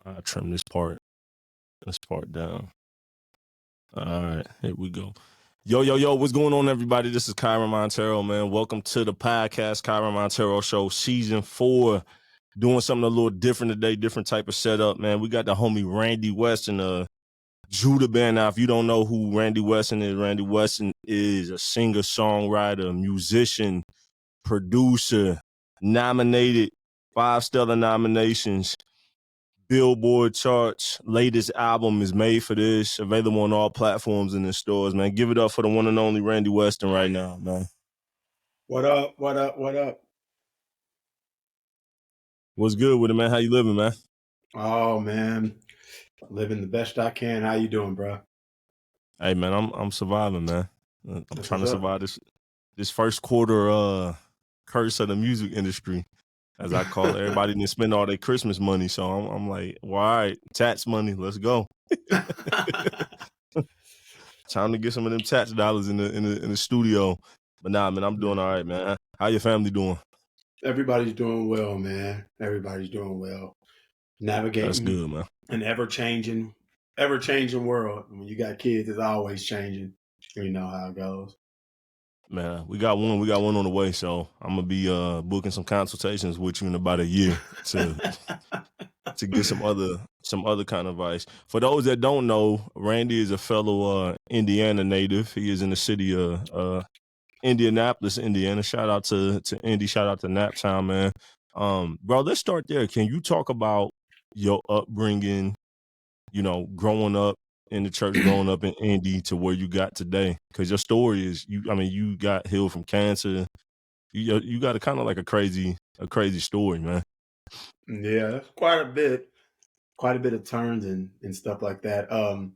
I'll trim this part down. All right, here we go. Yo, what's going on, everybody? This is KYREN Monteiro, man. Welcome to the podcast, KYREN Monteiro Show, Season 4. Doing something a little different today, different type of setup, man. We got the homie Randy Weston, Judah band. Now, if you don't know who Randy Weston is a singer, songwriter, musician, producer, nominated, 5 stellar nominations, Billboard charts. Latest album is Made for This, available on all platforms and in stores, man. Give it up for the one and only Randy Weston right now, man. What up? What's good with it, man? How you living, man? Oh, man. Living the best I can. How you doing, bro? Hey, man, I'm surviving, man. I'm That's trying to what's up. survive this first quarter curse of the music industry, as I call it. Everybody didn't spend all their Christmas money, so I'm like, well, all right, tax money, let's go. Time to get some of them tax dollars in the studio. But nah, man, I'm doing all right, man. How your family doing? Everybody's doing well, man. Everybody's doing well. Navigating That's good, man. an ever-changing world. When you got kids, it's always changing. You know how it goes. Man, we got one on the way, so I'm gonna be booking some consultations with you in about a year to get some other kind of advice. For those that don't know, Randy is a fellow Indiana native. He is in the city of Indianapolis, Indiana. Shout out to Indy, shout out to Naptown, man. Bro, let's start there. Can you talk about your upbringing, growing up in the church, growing up in Indy to where you got today? Because your story is, you got healed from cancer. You got a kind of like a crazy story, man. Yeah, that's quite a bit of turns and stuff like that. I'm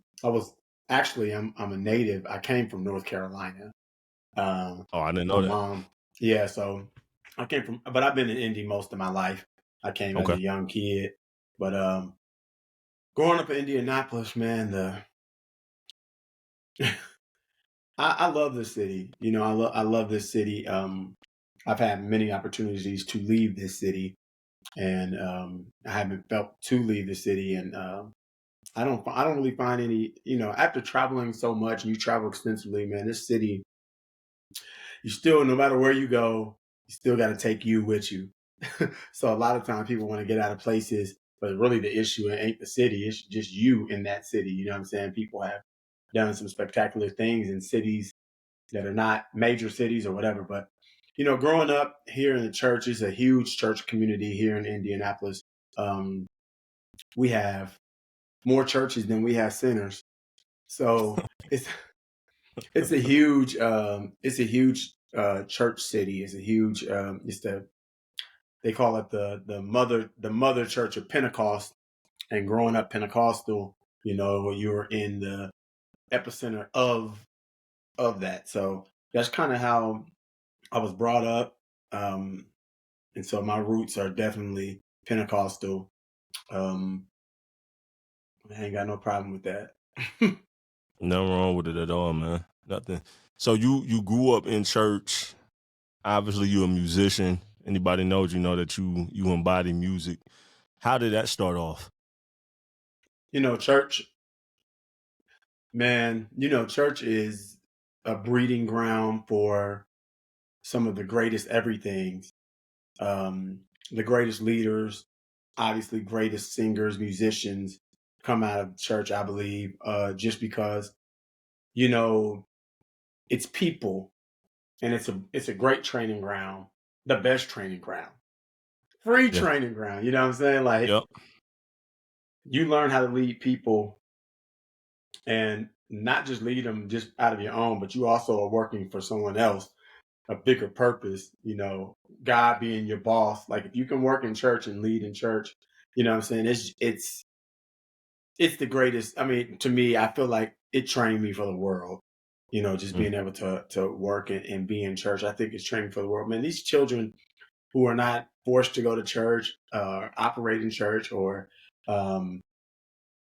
a native. I came from North Carolina. Oh, I didn't know My that. mom. Yeah, so but I've been in Indy most of my life. I came as Okay. a young kid, but growing up in Indianapolis, man, I love this city. I love this city. I've had many opportunities to leave this city, and I haven't felt to leave the city, and I don't really find any. After traveling so much, and you travel extensively, man, this city, you still, no matter where you go, you still got to take you with you. So a lot of times people want to get out of places, but really the issue ain't the city. It's just you in that city. You know what I'm saying? People have done some spectacular things in cities that are not major cities or whatever. But, growing up here in the church, it's a huge church community here in Indianapolis. We have more churches than we have sinners. So it's a huge church city. It's a huge they call it the mother church of Pentecost. And growing up Pentecostal, you're in the epicenter of that. So that's kind of how I was brought up. And so my roots are definitely Pentecostal. I ain't got no problem with that. Nothing wrong with it at all, man. Nothing. So you grew up in church. Obviously, you're a musician. Anybody knows, that you embody music. How did that start off? Church, man, church is a breeding ground for some of the greatest everythings. The greatest leaders, obviously greatest singers, musicians come out of church, I believe, just because, it's people, and it's a great training ground, the best training ground, free training ground. You know what I'm saying? Like, yep. You learn how to lead people, and not just lead them just out of your own, but you also are working for someone else, a bigger purpose, God being your boss. Like, if you can work in church and lead in church, you know what I'm saying? It's the greatest. I mean, to me, I feel like it trained me for the world, just being able to work and be in church. I think it's training for the world. Man, these children who are not forced to go to church, operate in church, or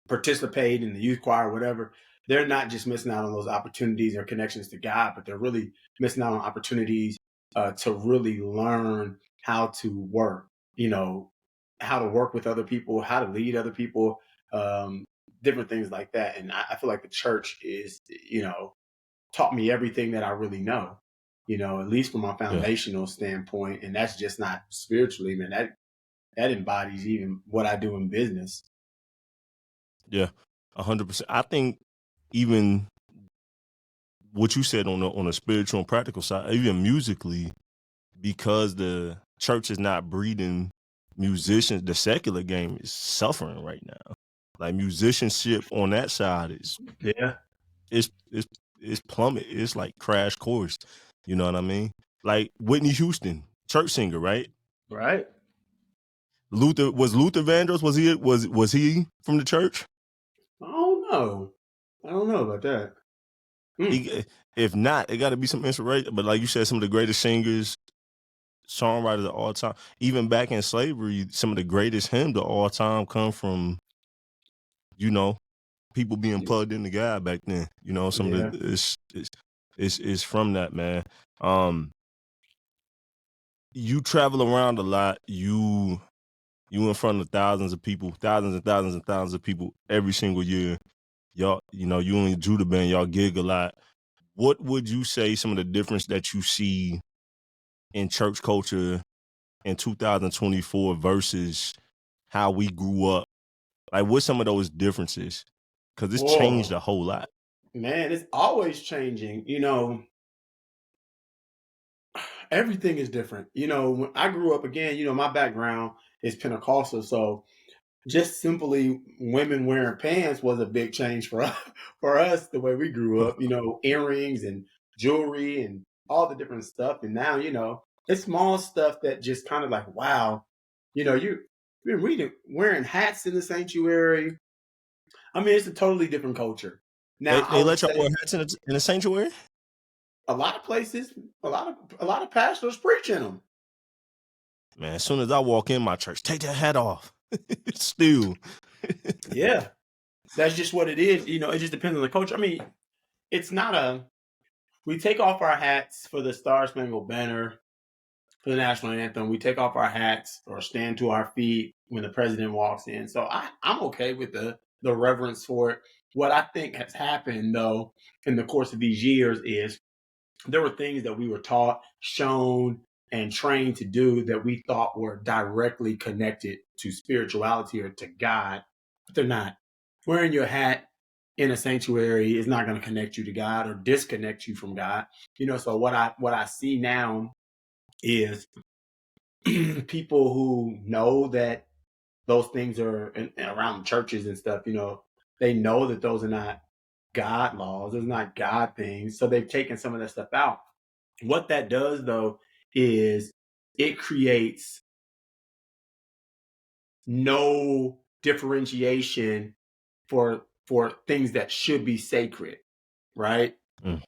participate in the youth choir, whatever, they're not just missing out on those opportunities or connections to God, but they're really missing out on opportunities to really learn how to work, how to work with other people, how to lead other people, um, different things like that. And I feel like the church is, taught me everything that I really know, at least from a Yeah. foundational standpoint. And that's just not spiritually, man. That embodies even what I do in business. Yeah. 100%. I think even what you said on the spiritual and practical side, even musically, because the church is not breeding musicians, the secular game is suffering right now. Like musicianship on that side Yeah. it's plummet. It's like crash course. You know what I mean? Like Whitney Houston, church singer, right? Right. Luther Vandross, was he from the church? I don't know. I don't know about that. Mm. He, if not, it got to be some inspiration. But like you said, some of the greatest singers, songwriters of all time, even back in slavery, some of the greatest hymns of all time come from, people being plugged into God back then. Some of Yeah. the it's from that, man. Um, you travel around a lot. You in front of thousands of people, thousands and thousands and thousands of people every single year. Y'all, you and your Judah band, y'all gig a lot. What would you say some of the difference that you see in church culture in 2024 versus how we grew up? Like, what's some of those differences? Because it's changed Whoa, a whole lot. man, it's always changing. Everything is different. When I grew up again, my background is Pentecostal, so just simply women wearing pants was a big change for us, for us the way we grew up. Earrings and jewelry and all the different stuff, and now it's small stuff that just kind of like wow, you've been reading wearing hats in the sanctuary. I mean, it's a totally different culture. They Now, I they would let y'all wear say hats in the sanctuary? a lot of places, a lot of pastors preach in them. Man, as soon as I walk in my church, take that hat off. Still. Yeah, that's just what it is. It just depends on the culture. I mean, it's not a. We take off our hats for the Star Spangled Banner, for the national anthem. We take off our hats or stand to our feet when the president walks in. So I'm okay with the reverence for it. What I think has happened though in the course of these years is there were things that we were taught, shown, and trained to do that we thought were directly connected to spirituality or to God, but they're not. Wearing your hat in a sanctuary is not going to connect you to God or disconnect you from God. So what I see now is people who know that those things are around churches and stuff, they know that those are not God laws, those are not God things. So they've taken some of that stuff out. What that does though is it creates no differentiation for things that should be sacred, right? Mm,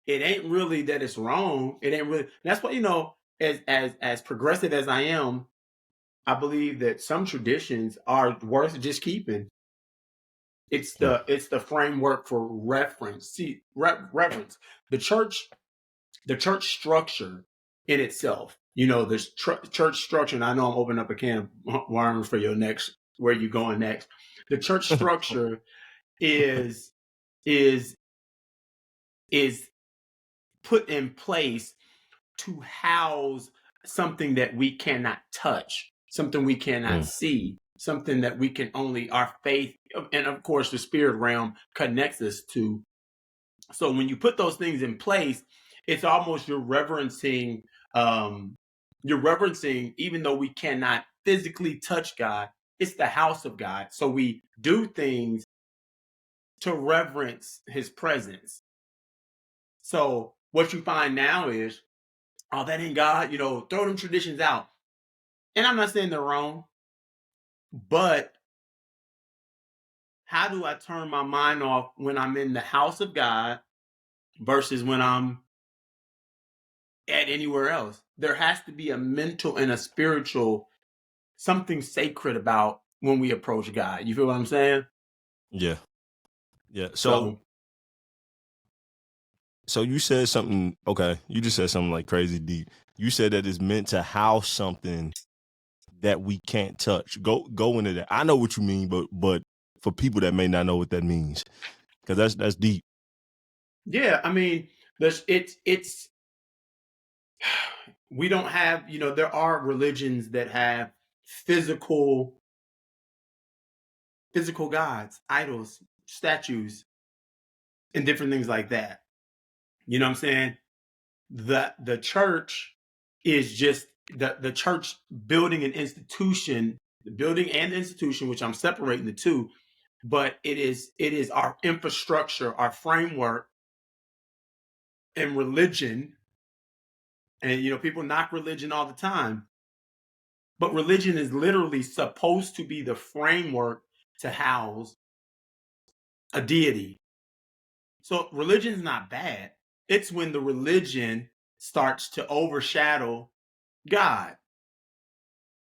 It ain't really that it's wrong. It ain't really. That's what as progressive as I am, I believe that some traditions are worth just keeping. It's yeah. the framework for reference. See, reverence. The church the church structure in itself. There's church structure, and I know I'm opening up a can of worms for your next, where you going next. The church structure is is is put in place to house something that we cannot touch, something we cannot Mm, see, something that we can only our faith and of course the spirit realm connects us to. So when you put those things in place, it's almost you're reverencing, even though we cannot physically touch God, it's the house of God. So we do things to reverence his presence. So what you find now is, oh, that ain't God, throw them traditions out. And I'm not saying they're wrong, but how do I turn my mind off when I'm in the house of God versus when I'm at anywhere else? There has to be a mental and a spiritual something sacred about when we approach God. You feel what I'm saying? yeah. Yeah. So So so you said something, okay, you just said something like crazy deep. You said that it's meant to house something that we can't touch? Go into that. I know what you mean, but for people that may not know what that means, because that's deep. Yeah, I mean, it's we don't have, there are religions that have physical gods, idols, statues, and different things like that. You know what I'm saying? The church is just the church building an institution, the building and the institution, which I'm separating the two, but it is our infrastructure, our framework, and religion. And people knock religion all the time, but religion is literally supposed to be the framework to house a deity. So religion is not bad. It's when the religion starts to overshadow God.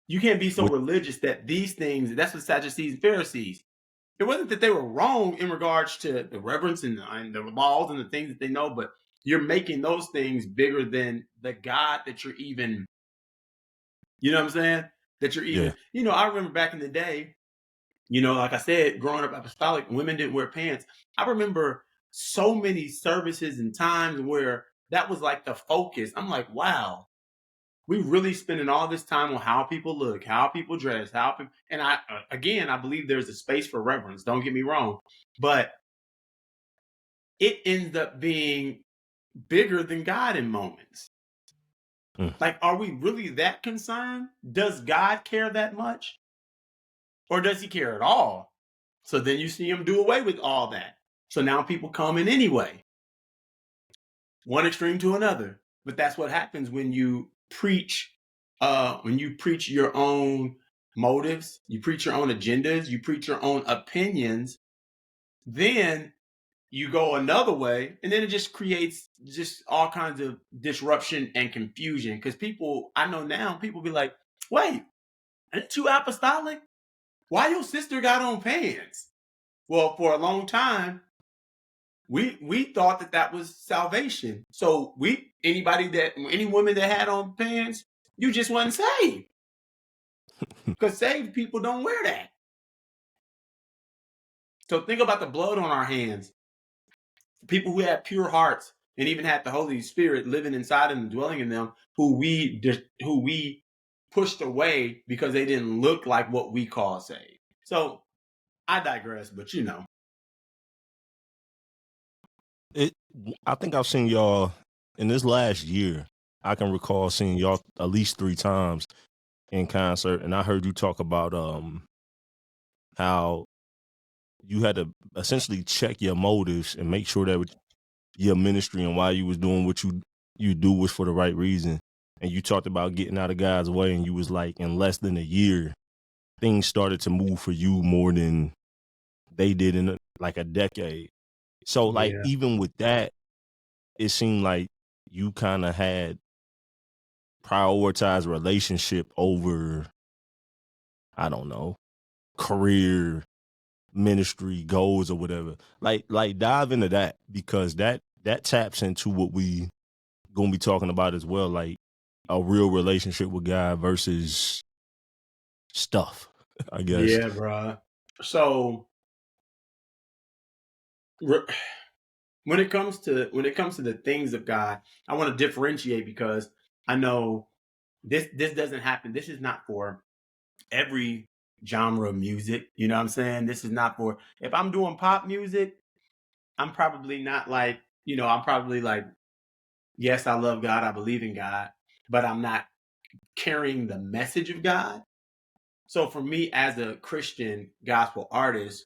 You can't be so religious that these things, that's what Sadducees and Pharisees. It wasn't that they were wrong in regards to the reverence and the laws and the things that they know, but you're making those things bigger than the God that you're even, you know what I'm saying? That you're even, I remember back in the day, like I said, growing up apostolic, women didn't wear pants. I remember so many services and times where that was like the focus. I'm like, wow, we really spending all this time on how people look, how people dress, and I believe there's a space for reverence. Don't get me wrong, but it ends up being bigger than God in moments. Like, are we really that concerned? Does God care that much? Or does he care at all? So then you see him do away with all that. So now people come in anyway. One extreme to another. But that's what happens when you preach your own motives, you preach your own agendas, you preach your own opinions, then you go another way, and then it just creates just all kinds of disruption and confusion. Because I know now, people be like, wait, aren't you apostolic? Why your sister got on pants? Well, for a long time, we thought that was salvation. So any woman that had on pants, you just wasn't saved. Because saved people don't wear that. So think about the blood on our hands. People who had pure hearts and even had the Holy Spirit living inside and dwelling in them, who we pushed away because they didn't look like what we call saved. So I digress, but I think I've seen y'all in this last year. I can recall seeing y'all at least 3 times in concert, and I heard you talk about how you had to essentially check your motives and make sure that your ministry and why you was doing what you do was for the right reason. And you talked about getting out of God's way, and you was like, in less than a year, things started to move for you more than they did in like a decade. So like, even with that, it seemed like you kind of had prioritized relationship over, I don't know, career, ministry goals or whatever. Like dive into that, because that taps into what we gonna be talking about as well, like a real relationship with God versus stuff, I guess. Yeah, bro. So when it comes to the things of God, I want to differentiate, because I know this doesn't happen. This is not for every genre of music. You know what I'm saying? This is not for, if I'm doing pop music, I'm probably not like, I'm probably like, yes, I love God, I believe in God, but I'm not carrying the message of God. So for me as a Christian gospel artist,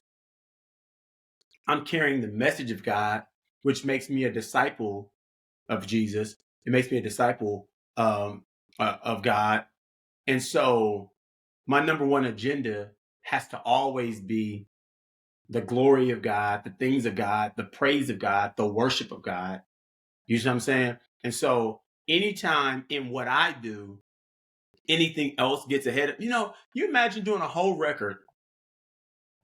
I'm carrying the message of God, which makes me a disciple of Jesus. It makes me a disciple of God. And so my number one agenda has to always be the glory of God, the things of God, the praise of God, the worship of God. You see what I'm saying? And so anytime in what I do, anything else gets ahead of, you imagine doing a whole record,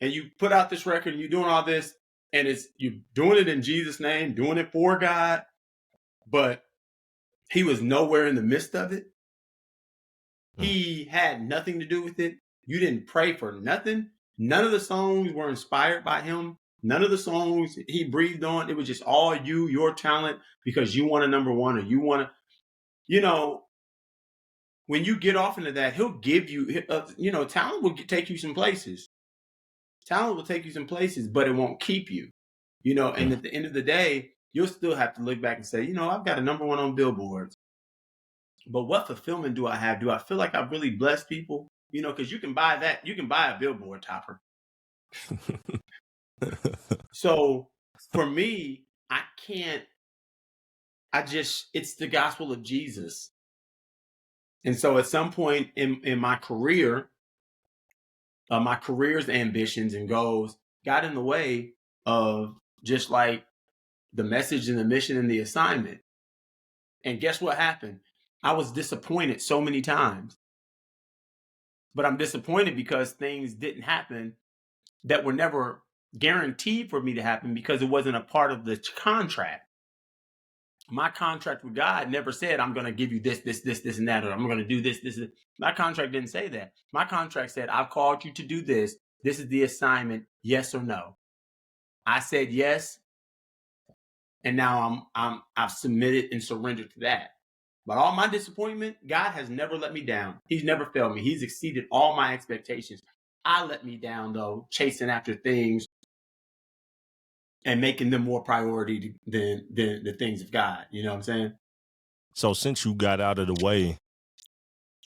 and you put out this record and you're doing all this, and you're doing it in Jesus' name, doing it for God, but he was nowhere in the midst of it. He had nothing to do with it. You didn't pray for nothing. None of the songs were inspired by him. None of the songs he breathed on. It was just all you, your talent, because you want a number one or you want to, you know, when you get off into that, he'll give you, talent will take you some places. Talent will take you some places, but it won't keep you, and at the end of the day, you'll still have to look back and say, I've got a number one on billboards. But what fulfillment do I have? Do I feel like I've really blessed people? Because you can buy that. You can buy a billboard topper. So for me, I can't. It's the gospel of Jesus. And so at some point in my career, my career's ambitions and goals got in the way of just like the message and the mission and the assignment. And guess what happened? I was disappointed so many times. But I'm disappointed because things didn't happen that were never guaranteed for me to happen because it wasn't a part of the contract. My contract with God never said, I'm going to give you this, and that, or I'm going to do this. My contract didn't say that. My contract said, I've called you to do this. This is the assignment, yes or no. I said yes. And now I've submitted and surrendered to that. But all my disappointment, God has never let me down. He's never failed me. He's exceeded all my expectations. I let me down, though, chasing after things and making them more priority than the things of God. You know what I'm saying? So since you got out of the way,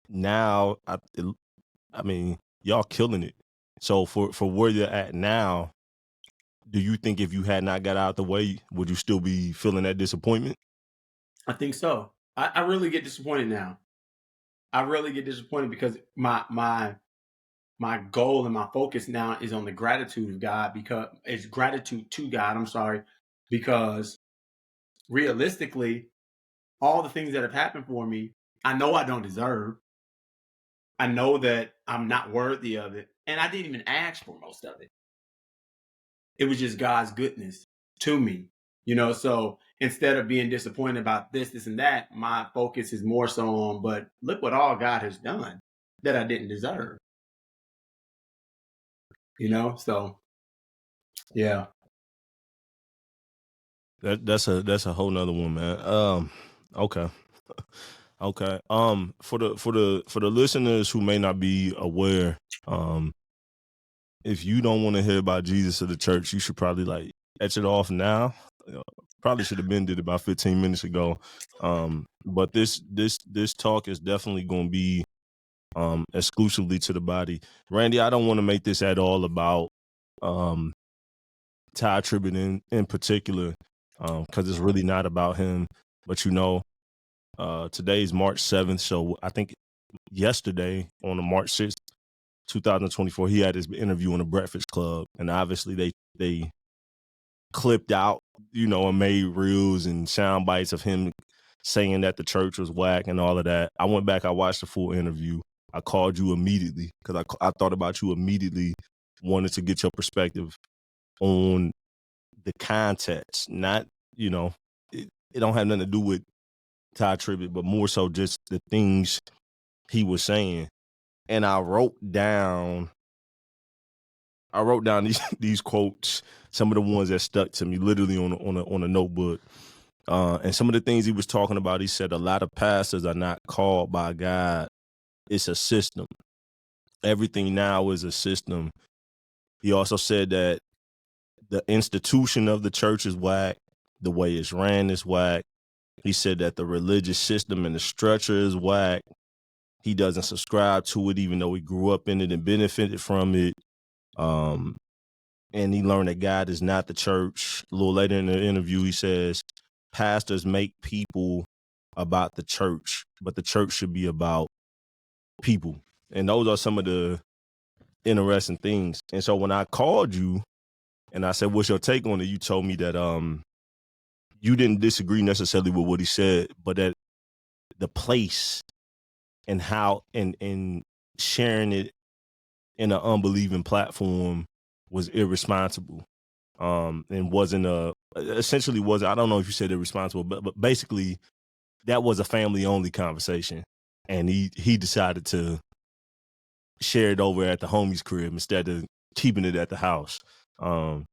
now, I mean, y'all killing it. So for where you're at now, do you think if you had not got out of the way, would you still be feeling that disappointment? I think so. I really get disappointed now. I really get disappointed because my goal and my focus now is on the gratitude of God, because it's gratitude to God. I'm sorry, because realistically, all the things that have happened for me, I know I don't deserve. I know that I'm not worthy of it. And I didn't even ask for most of it. It was just God's goodness to me, so instead of being disappointed about this, and that, my focus is more so on, but look what all God has done that I didn't deserve, so yeah. That's a whole nother one, man. Okay. Okay. For the listeners who may not be aware, if you don't want to hear about Jesus or the church, you should probably like etch it off now. Probably should have been did about 15 minutes ago. But this talk is definitely going to be exclusively to the body. Randy, I don't want to make this at all about Ty Tribbett in particular, because it's really not about him. But today's March 7th, so I think yesterday on the March 6th, 2024, he had his interview on the Breakfast Club, and obviously they clipped out, and made reels and sound bites of him saying that the church was whack and all of that. I went back, I watched the full interview. I called you immediately because I thought about you immediately, wanted to get your perspective on the context. Not, it don't have nothing to do with Ty Tribbett, but more so just the things he was saying. And I wrote down these quotes, some of the ones that stuck to me, literally on a notebook. And some of the things he was talking about, he said a lot of pastors are not called by God. It's a system. Everything now is a system. He also said that the institution of the church is whack. The way it's ran is whack. He said that the religious system and the structure is whack. He doesn't subscribe to it, even though he grew up in it and benefited from it. And he learned that God is not the church. A little later in the interview, he says, pastors make people about the church, but the church should be about people. And those are some of the interesting things. And so when I called you and I said, what's your take on it? You told me that you didn't disagree necessarily with what he said, but that the place and how and sharing it in an unbelieving platform was irresponsible. And wasn't essentially was, I don't know if you said irresponsible, but basically that was a family only conversation. and he decided to share it over at the homie's crib instead of keeping it at the house. And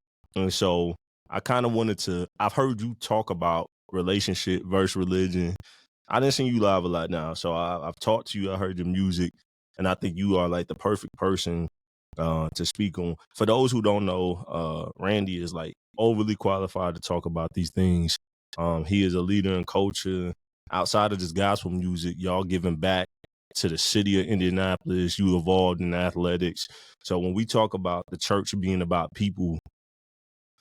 so I kind of wanted to. I've heard you talk about relationship versus religion. I didn't see you live a lot now, so I've talked to you. I heard your music, and I think you are like the perfect person to speak on. For those who don't know, Randy is like overly qualified to talk about these things. He is a leader in culture. Outside of just gospel music, y'all giving back to the city of Indianapolis. You evolved in athletics. So when we talk about the church being about people,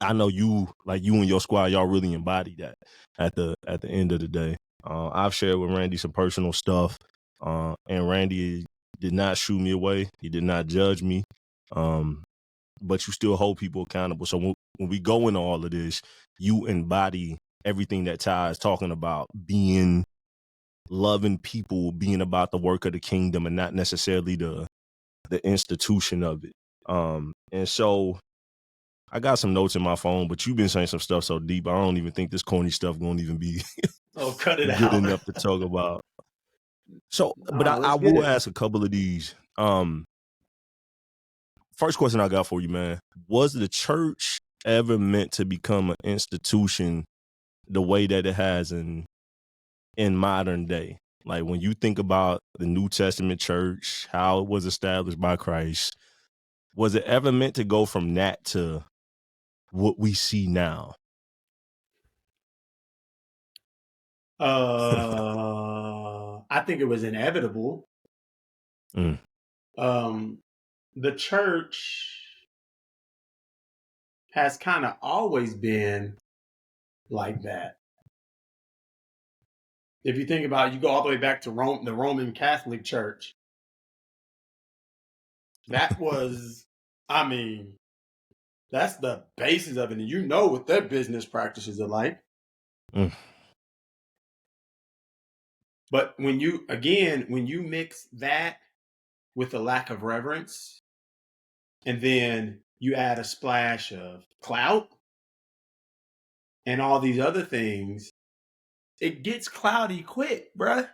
I know you and your squad, y'all really embody that at the end of the day. I've shared with Randy some personal stuff, and Randy did not shoo me away. He did not judge me, but you still hold people accountable. So when we go into all of this, you embody everything that Ty is talking about, being loving people, being about the work of the kingdom and not necessarily the institution of it. And so I got some notes in my phone, but you've been saying some stuff so deep, I don't even think this corny stuff won't even be cut it good out. enough to talk about. So, but No, I will ask a couple of these. First question I got for you, man. Was the church ever meant to become an institution the way that it has in modern day? Like when you think about the New Testament church, how it was established by Christ, was it ever meant to go from that to what we see now? I think it was inevitable. The church has kind of always been like that. If you think about it, you go all the way back to Rome, the Roman Catholic Church. That was, I mean, that's the basis of it. And you know what their business practices are like. But when you mix that with a lack of reverence, and then you add a splash of clout and all these other things, it gets cloudy quick, bruh.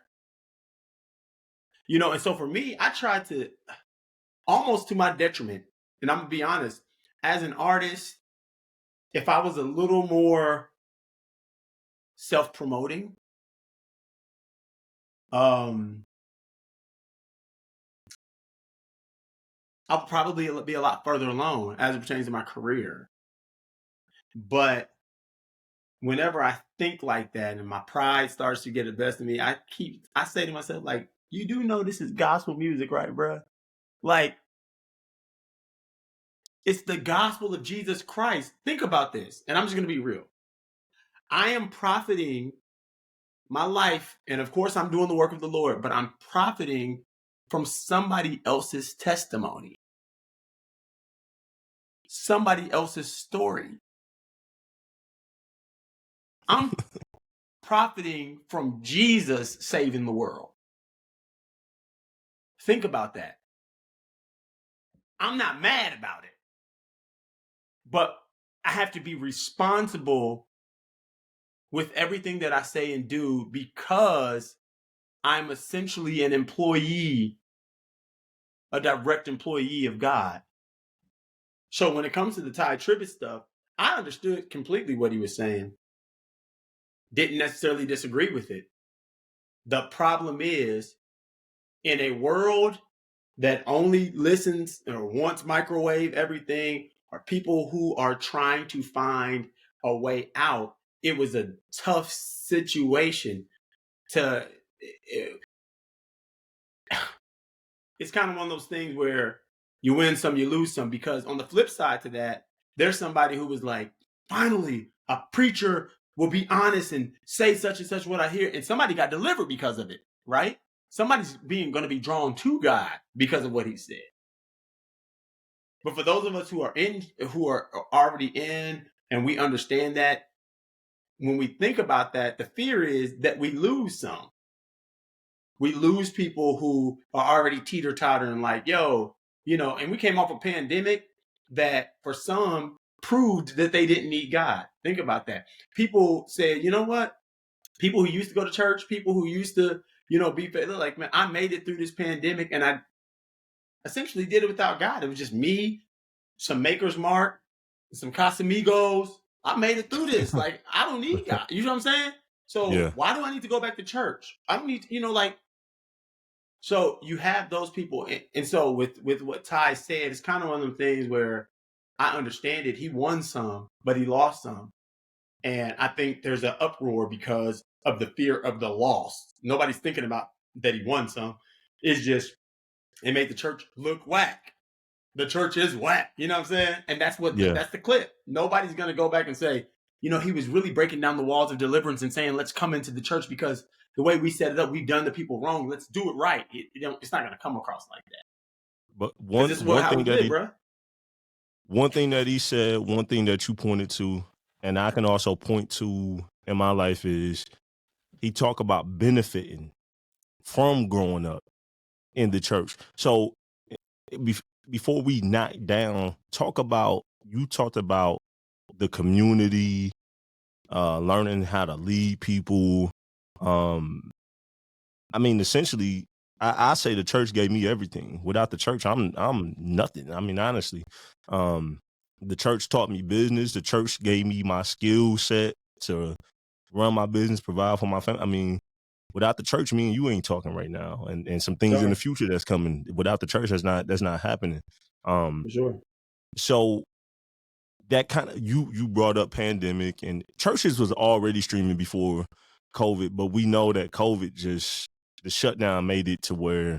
You know, and so for me, I tried to, almost to my detriment, and I'm gonna be honest, as an artist, if I was a little more self-promoting, I'll probably be a lot further along as it pertains to my career. But whenever I think like that and my pride starts to get the best of me, I say to myself, like, you do know this is gospel music, right, bruh? Like, it's the gospel of Jesus Christ. Think about this. And I'm just going to be real. I am profiting my life. And of course, I'm doing the work of the Lord, but I'm profiting from somebody else's testimony, somebody else's story. I'm profiting from Jesus saving the world. Think about that. I'm not mad about it, but I have to be responsible with everything that I say and do because I'm essentially an employee, a direct employee of God. So when it comes to the Ty Tribbett stuff, I understood completely what he was saying. Didn't necessarily disagree with it. The problem is, in a world that only listens or wants microwave everything, or people who are trying to find a way out, it was a tough situation to... It's kind of one of those things where you win some, you lose some, because on the flip side to that, there's somebody who was like, finally, a preacher will be honest and say such and such what I hear. And somebody got delivered because of it, right? Somebody's going to be drawn to God because of what he said. But for those of us who are already in, and we understand that, when we think about that, the fear is that we lose some. We lose people who are already teeter-tottering like, yo, you know, and we came off a pandemic that for some proved that they didn't need God. Think about that. People said, you know what? People who used to go to church, people who used to be fair. Like, man, I made it through this pandemic, and I essentially did it without God. It was just me, some Maker's Mark, some Casamigos. I made it through this. Like, I don't need God. You know what I'm saying? So Yeah. why do I need to go back to church? I don't need to, like. So you have those people, and so with what Ty said, it's kind of one of them things where I understand it. He won some, but he lost some, and I think there's an uproar because of the fear of the loss. Nobody's thinking about that he won some. It's just it made the church look whack. The church is whack. You know what I'm saying? And that's that's the clip. Nobody's gonna go back and say, he was really breaking down the walls of deliverance and saying, let's come into the church because the way we set it up, we've done the people wrong. Let's do it right. It's not gonna come across like that. But This is how we live, bro. One thing that he said, one thing that you pointed to, and I can also point to in my life is he talked about benefiting from growing up in the church. So before we knock down, you talked about the community, learning how to lead people. I mean, essentially, I say the church gave me everything. Without the church, I'm nothing. I mean, honestly, the church taught me business. The church gave me my skill set to run my business, provide for my family. I mean, without the church, me and you ain't talking right now, and some things in the future that's coming. Without the church, that's not happening. For sure. So that kind of you brought up pandemic, and churches was already streaming before COVID, but we know that COVID the shutdown made it to where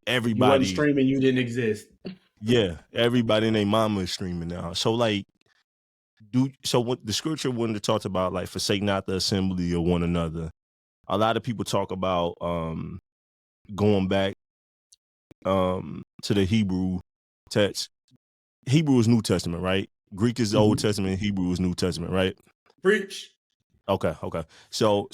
everybody you wasn't streaming, you didn't exist. Yeah, everybody and their mama is streaming now. So like, what the scripture wanted to talk about, like, forsake not the assembly of one another. A lot of people talk about going back to the Hebrew text. Hebrew is New Testament, right? Greek is the Old Testament. Hebrew is New Testament, right? Preach. Okay. So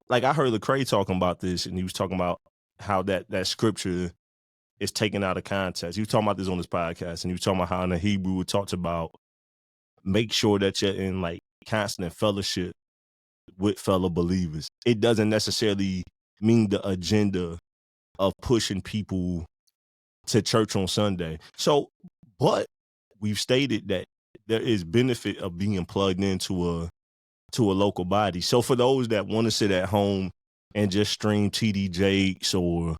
like I heard Lecrae talking about this, and he was talking about how that scripture is taken out of context. He was talking about this on his podcast, and he was talking about how in the Hebrew it talks about make sure that you're in like constant fellowship with fellow believers. It doesn't necessarily mean the agenda of pushing people to church on Sunday. So, but we've stated that there is benefit of being plugged into a local body. So for those that want to sit at home and just stream TD Jakes or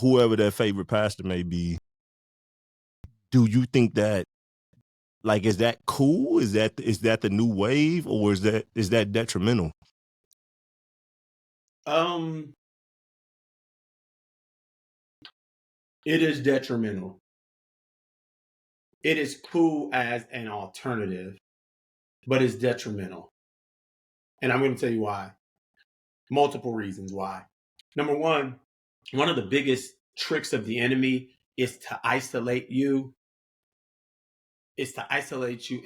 whoever their favorite pastor may be, do you think that, like, is that cool? Is that the new wave, or is that detrimental? It is detrimental. It is cool as an alternative, but it's detrimental. And I'm going to tell you why. Multiple reasons why. Number one of the biggest tricks of the enemy is to isolate you.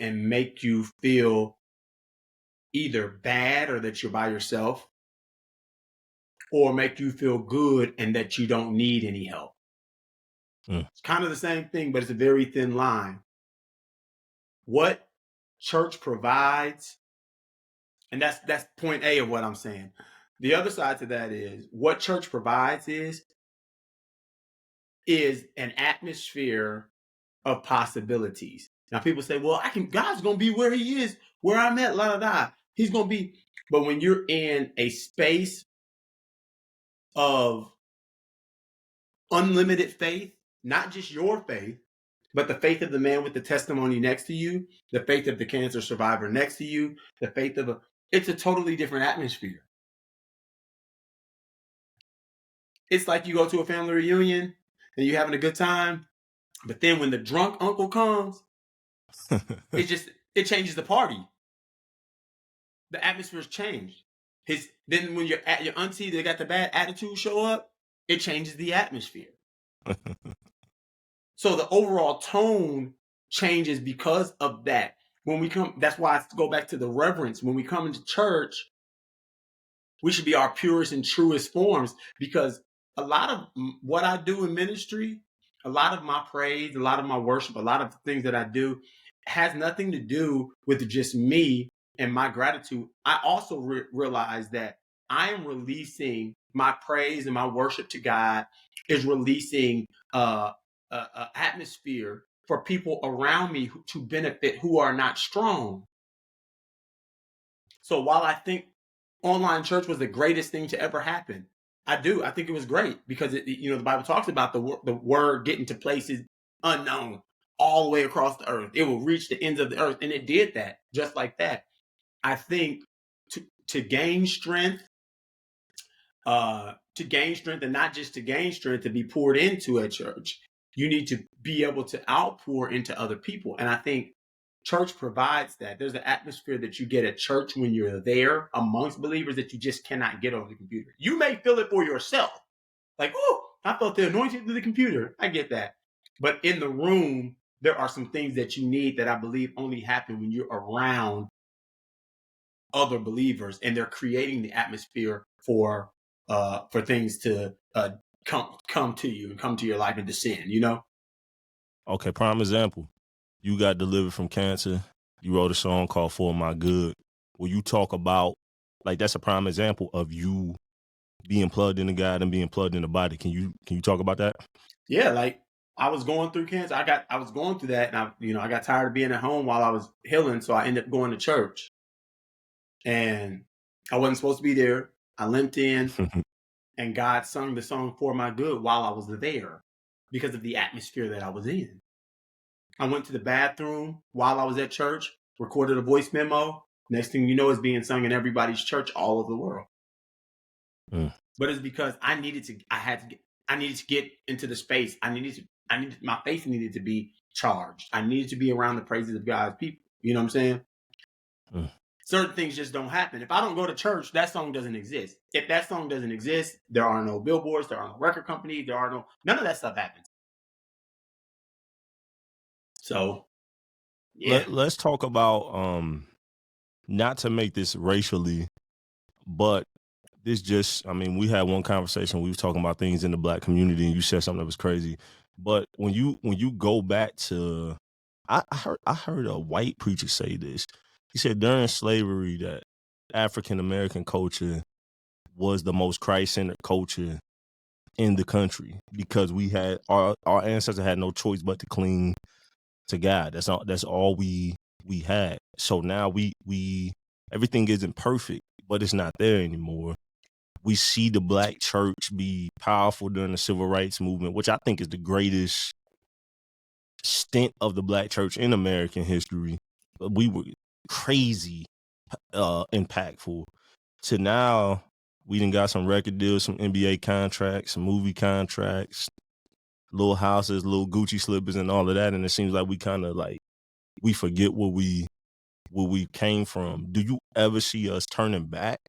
And make you feel either bad or that you're by yourself, or make you feel good and that you don't need any help. It's kind of the same thing, but it's a very thin line. What church provides, and that's point A of what I'm saying. The other side to that is what church provides is an atmosphere of possibilities. Now people say, well, God's going to be where he is, where I'm at, la, la, la. He's going to be, but when you're in a space of unlimited faith, not just your faith, but the faith of the man with the testimony next to you, the faith of the cancer survivor next to you, the faith of it's a totally different atmosphere. It's like you go to a family reunion and you're having a good time, but then when the drunk uncle comes, it changes the party. The atmosphere's changed. Then when your auntie that got the bad attitude show up, it changes the atmosphere. So the overall tone changes because of that. When we come, that's why I go back to the reverence. When we come into church, we should be our purest and truest forms, because a lot of what I do in ministry, a lot of my praise, a lot of my worship, a lot of things that I do has nothing to do with just me and my gratitude. I also realize that I am releasing my praise and my worship to God is releasing atmosphere for people around me to benefit who are not strong. So while I think online church was the greatest thing to ever happen, I think it was great because the Bible talks about the word getting to places unknown all the way across the earth. It will reach the ends of the earth, and it did that just like that. I think to gain strength, and not just to gain strength to be poured into a church, you need to be able to outpour into other people. And I think church provides that. There's an atmosphere that you get at church when you're there amongst believers that you just cannot get over the computer. You may feel it for yourself. Like, oh, I felt the anointing through the computer. I get that. But in the room, there are some things that you need that I believe only happen when you're around other believers and they're creating the atmosphere for things to come to you and come to your life and descend, Okay, prime example. You got delivered from cancer. You wrote a song called For My Good. Will you talk about, like, that's a prime example of you being plugged into God and being plugged in the body. Can you talk about that? Yeah, like I was going through cancer. I was going through that, and I got tired of being at home while I was healing, so I ended up going to church. And I wasn't supposed to be there. I limped in, and God sung the song For My Good while I was there because of the atmosphere that I was in. I went to the bathroom while I was at church, recorded a voice memo. Next thing you know, it's being sung in everybody's church all over the world. But it's because I needed to get into the space. My faith needed to be charged. I needed to be around the praises of God's people. You know what I'm saying? Certain things just don't happen. If I don't go to church, that song doesn't exist. If that song doesn't exist, there are no billboards, there are no record companies, none of that stuff happens. So, yeah. Let's talk about, not to make this racially, but this just, we had one conversation, we was talking about things in the Black community and you said something that was crazy. But when you go back to, I heard a white preacher say this. He said during slavery that African American culture was the most Christ-centered culture in the country because we had our ancestors had no choice but to cling to God. That's all we had. So now we everything isn't perfect, but it's not there anymore. We see the Black church be powerful during the civil rights movement, which I think is the greatest stint of the Black church in American history. We were crazy impactful. To now, we done got some record deals, some NBA contracts, some movie contracts, little houses, little Gucci slippers and all of that. And it seems like we kind of we forget where we came from. Do you ever see us turning back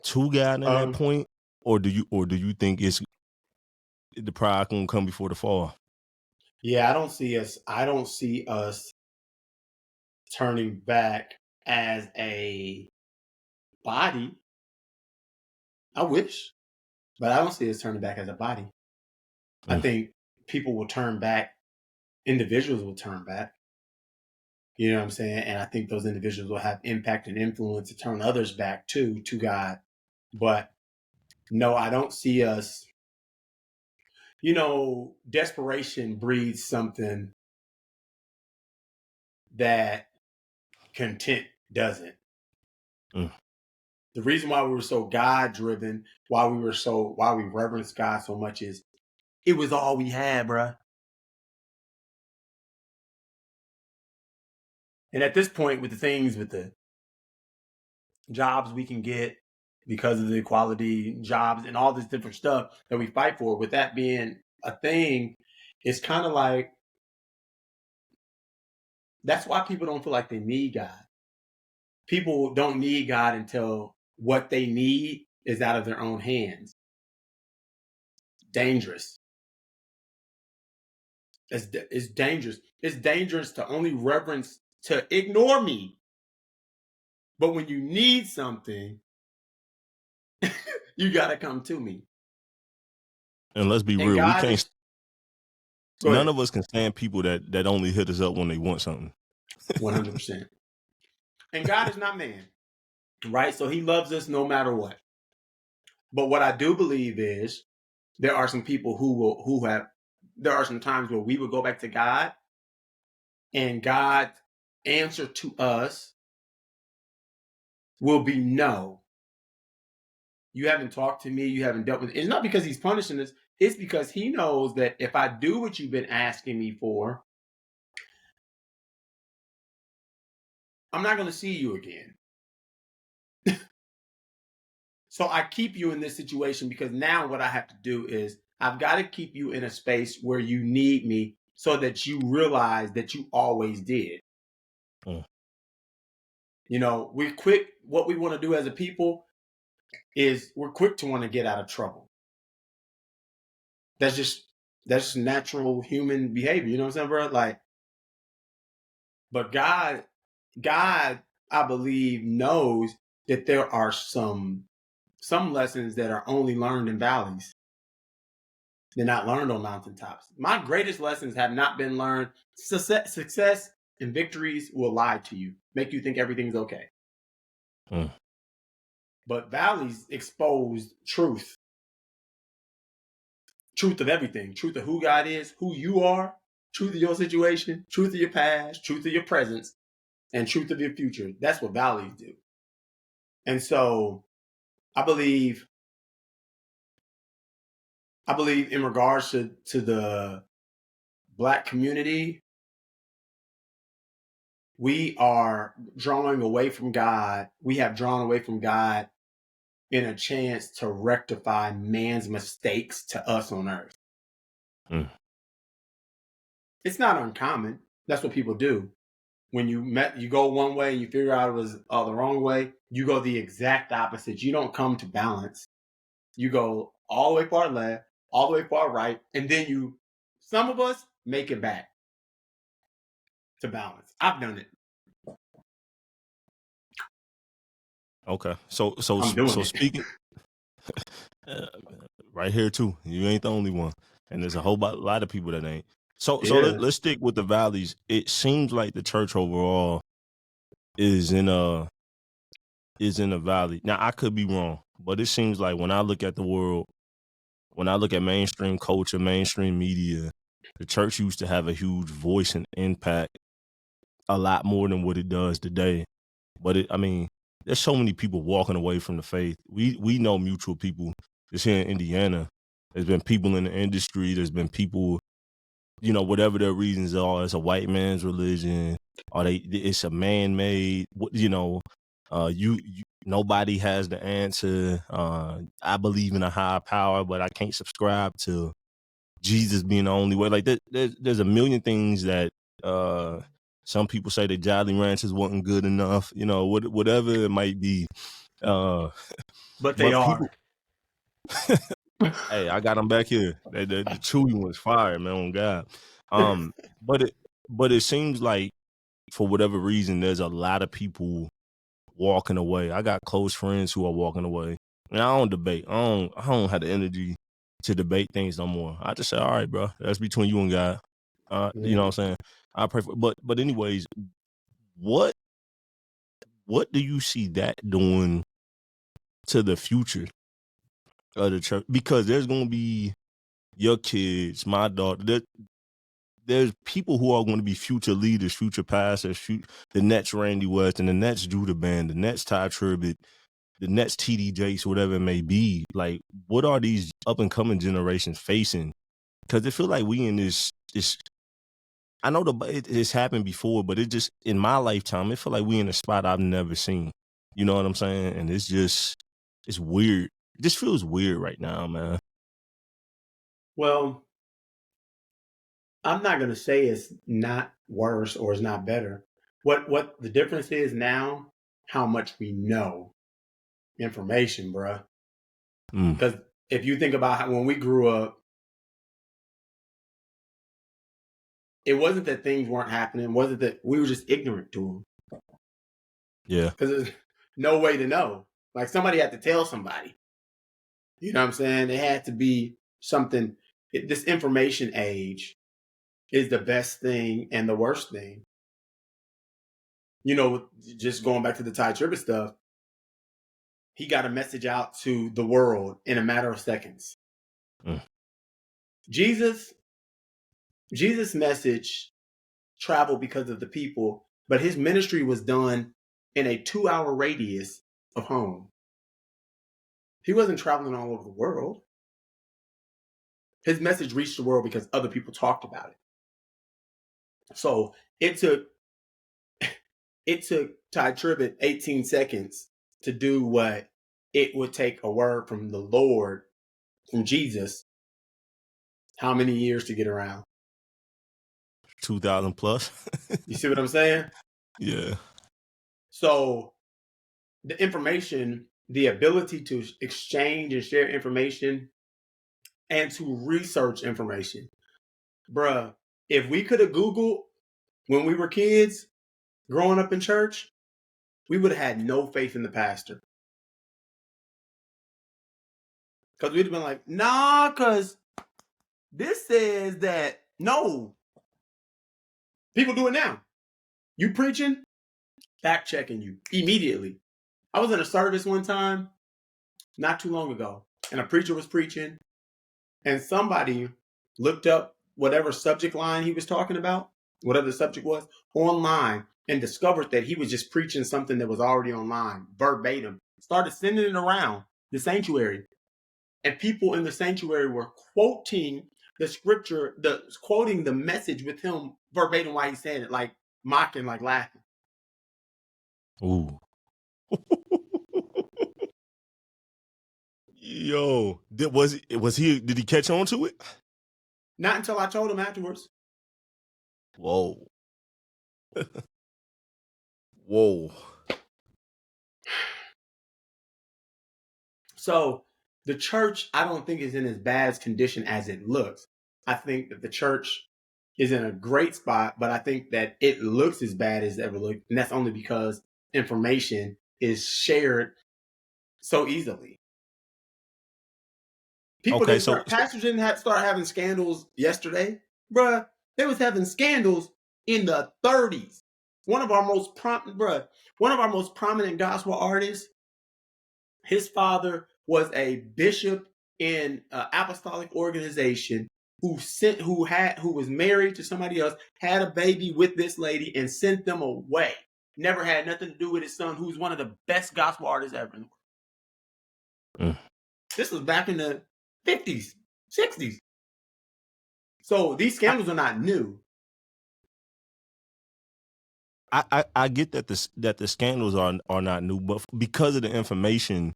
to God in that point? Or do you think it's the pride gonna come before the fall? Yeah, I don't see us turning back as a body. I wish, but I don't see us turning back as a body. I think people will turn back, individuals will turn back. You know what I'm saying? And I think those individuals will have impact and influence to turn others back to God. But no, I don't see us, desperation breeds something that content doesn't. The reason why we were so God driven, why we reverence God so much is it was all we had, bruh. And at this point, with the jobs we can get because of the equality jobs and all this different stuff that we fight for, with that being a thing, it's kind of like, that's why people don't feel like they need God. People don't need God until what they need is out of their own hands. Dangerous. It's dangerous. It's dangerous to only reverence, to ignore me. But when you need something, you got to come to me. And let's be real, we can't. None of us can stand people that only hit us up when they want something. 100%. And God is not man. right? So he loves us no matter what. But what I do believe is there are some people there are some times where we will go back to God, and God's answer to us will be no. You haven't talked to me. You haven't dealt with it. It's not because he's punishing us. It's because he knows that if I do what you've been asking me for, I'm not going to see you again. So I keep you in this situation because now what I have to do is I've got to keep you in a space where you need me so that you realize that you always did. Mm. You know, what we want to do as a people is we're quick to want to get out of trouble. That's just natural human behavior. You know what I'm saying, bro? Like, but God, I believe, knows that there are some lessons that are only learned in valleys. They're not learned on mountaintops. My greatest lessons have not been learned. Success and victories will lie to you, make you think everything's okay. But valleys expose truth of everything, truth of who God is, who you are, truth of your situation, truth of your past, truth of your presence, and truth of your future. That's what valleys do. And so I believe in regards to the Black community, we are drawing away from God. We have drawn away from God in a chance to rectify man's mistakes to us on earth. It's not uncommon. That's what people do. When you go one way and you figure out it was the wrong way, you go the exact opposite. You don't come to balance. You go all the way far left, all the way far right, and then some of us make it back to balance. I've done it. Okay. So I'm doing it. speaking right here too. You ain't the only one, and there's a whole lot of people that ain't. So let's stick with the valleys. It seems like the church overall is in a valley. Now I could be wrong, but it seems like when I look at the world, when I look at mainstream culture, mainstream media, the church used to have a huge voice and impact, a lot more than what it does today. But there's so many people walking away from the faith. We know mutual people. Just here in Indiana, there's been people in the industry. There's been people, whatever their reasons are. It's a white man's religion, or it's a man-made. Nobody has the answer. I believe in a higher power, but I can't subscribe to Jesus being the only way. Like there's a million things that some people say that Jolly Ranchers wasn't good enough. Whatever it might be. But they people, are. hey, I got them back here. The Chewy was fire, man. On God. But it seems like for whatever reason, there's a lot of people walking away. I got close friends who are walking away. And I don't debate. I don't have the energy to debate things no more. I just say, all right, bro, that's between you and God. You know what I'm saying? I pray for, but anyways, what do you see that doing to the future of the church? Because there's gonna be your kids, my daughter. There's people who are going to be future leaders, future pastors, the next Randy Weston, the next Judah Band, the next Ty Tribbett, the next TD Jakes, whatever it may be. Like, what are these up and coming generations facing? Because it feel like we in this. I know it's happened before, but it just in my lifetime, it feel like we in a spot I've never seen. You know what I'm saying? And it's weird. It just feels weird right now, man. Well, I'm not gonna say it's not worse or it's not better. What the difference is now, how much we know information, bruh. Because if you think about when we grew up, it wasn't that things weren't happening. It wasn't that we were just ignorant to them. Yeah. Because there's no way to know. Like somebody had to tell somebody. You know what I'm saying? It had to be something. This information age is the best thing and the worst thing. Just going back to the Ty Tribbett stuff, he got a message out to the world in a matter of seconds. Jesus' message traveled because of the people, but his ministry was done in a 2-hour radius of home. He wasn't traveling all over the world. His message reached the world because other people talked about it. So it took Ty Tribbett 18 seconds to do what it would take a word from the Lord, from Jesus, how many years to get around? 2,000 plus. You see what I'm saying? Yeah. So the information, the ability to exchange and share information and to research information. Bruh, if we could have Googled when we were kids growing up in church, we would have had no faith in the pastor. Because we'd have been like, nah, because this says that, no. People do it now. You preaching, fact checking you immediately. I was in a service one time, not too long ago, and a preacher was preaching, and somebody looked up whatever subject line he was talking about, whatever the subject was, online, and discovered that he was just preaching something that was already online, verbatim. Started sending it around the sanctuary. And people in the sanctuary were quoting the scripture, quoting the message with him verbatim while he's saying it, like mocking, like laughing. Ooh. Yo, did he catch on to it? Not until I told him afterwards. Whoa. Whoa. So the church, I don't think, is in as bad condition as it looks. I think that the church is in a great spot, but I think that it looks as bad as it ever looked. And that's only because information is shared so easily. Pastors didn't start having scandals yesterday. Bruh, they was having scandals in the 30s. One of our most prominent gospel artists, his father was a bishop in an apostolic organization who was married to somebody else, had a baby with this lady, and sent them away. Never had nothing to do with his son, who's one of the best gospel artists ever in the world. This was back in the 50s, 60s. So these scandals are not new. I get that the scandals are not new, but because of the information,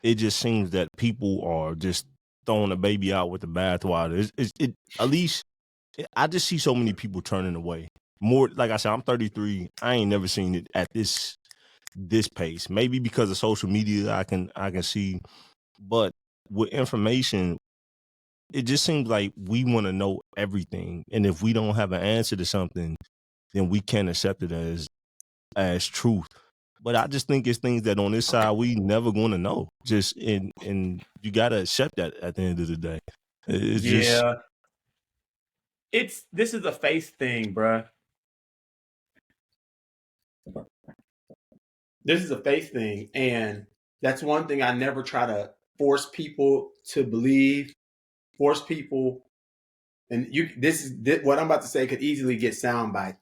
it just seems that people are just throwing the baby out with the bathwater. At least I just see so many people turning away. More, like I said, I'm 33. I ain't never seen it at this pace. Maybe because of social media, I can see, but with information, it just seems like we want to know everything, and if we don't have an answer to something, then we can't accept it as truth. But I just think it's things that on this side we never going to know. Just and you gotta accept that at the end of the day. This is a faith thing, bruh. This is a faith thing, and that's one thing I never try to force people to believe. Force people, and what I'm about to say could easily get soundbite.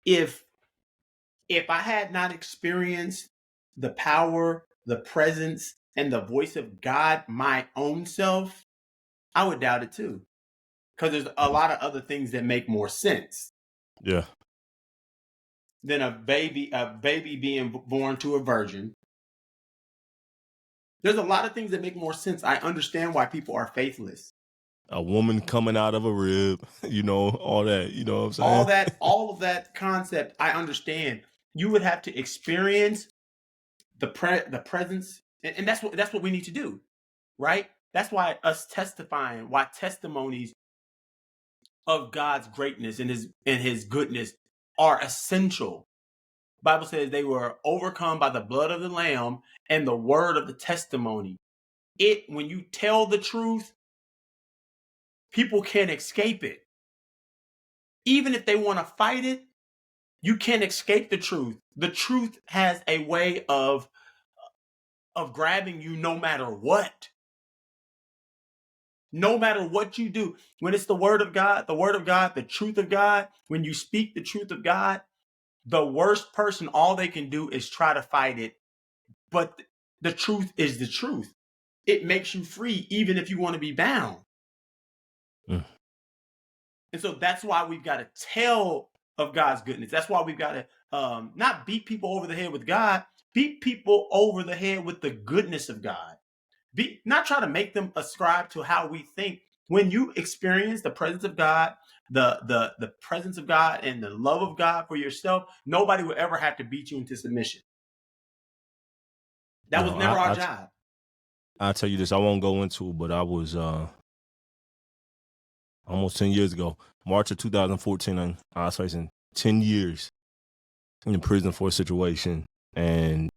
If I had not experienced the power, the presence, and the voice of God my own self, I would doubt it too. Because there's a lot of other things that make more sense. Yeah. Than a baby being born to a virgin. There's a lot of things that make more sense. I understand why people are faithless. A woman coming out of a rib, all that, you know what I'm saying? All of that concept, I understand. You would have to experience the presence, and that's what we need to do, right? That's why us testifying, why testimonies of God's greatness and his goodness are essential. The Bible says they were overcome by the blood of the Lamb and the word of the testimony. When you tell the truth, people can't escape it. Even if they want to fight it, you can't escape the truth. The truth has a way of of grabbing you no matter what. No matter what you do. When it's the word of God, the truth of God, when you speak the truth of God, the worst person, all they can do is try to fight it. But the truth is the truth. It makes you free, even if you want to be bound. Mm. And so that's why we've got to tell of God's goodness. That's why we've got to not beat people over the head with God, beat people over the head with the goodness of God. Not try to make them ascribe to how we think. When you experience the presence of God, the presence of God and the love of God for yourself, nobody will ever have to beat you into submission. That was never our job. I'll tell you this, I won't go into it, but I was almost 10 years ago, March of 2014, I was facing 10 years in prison for a situation, and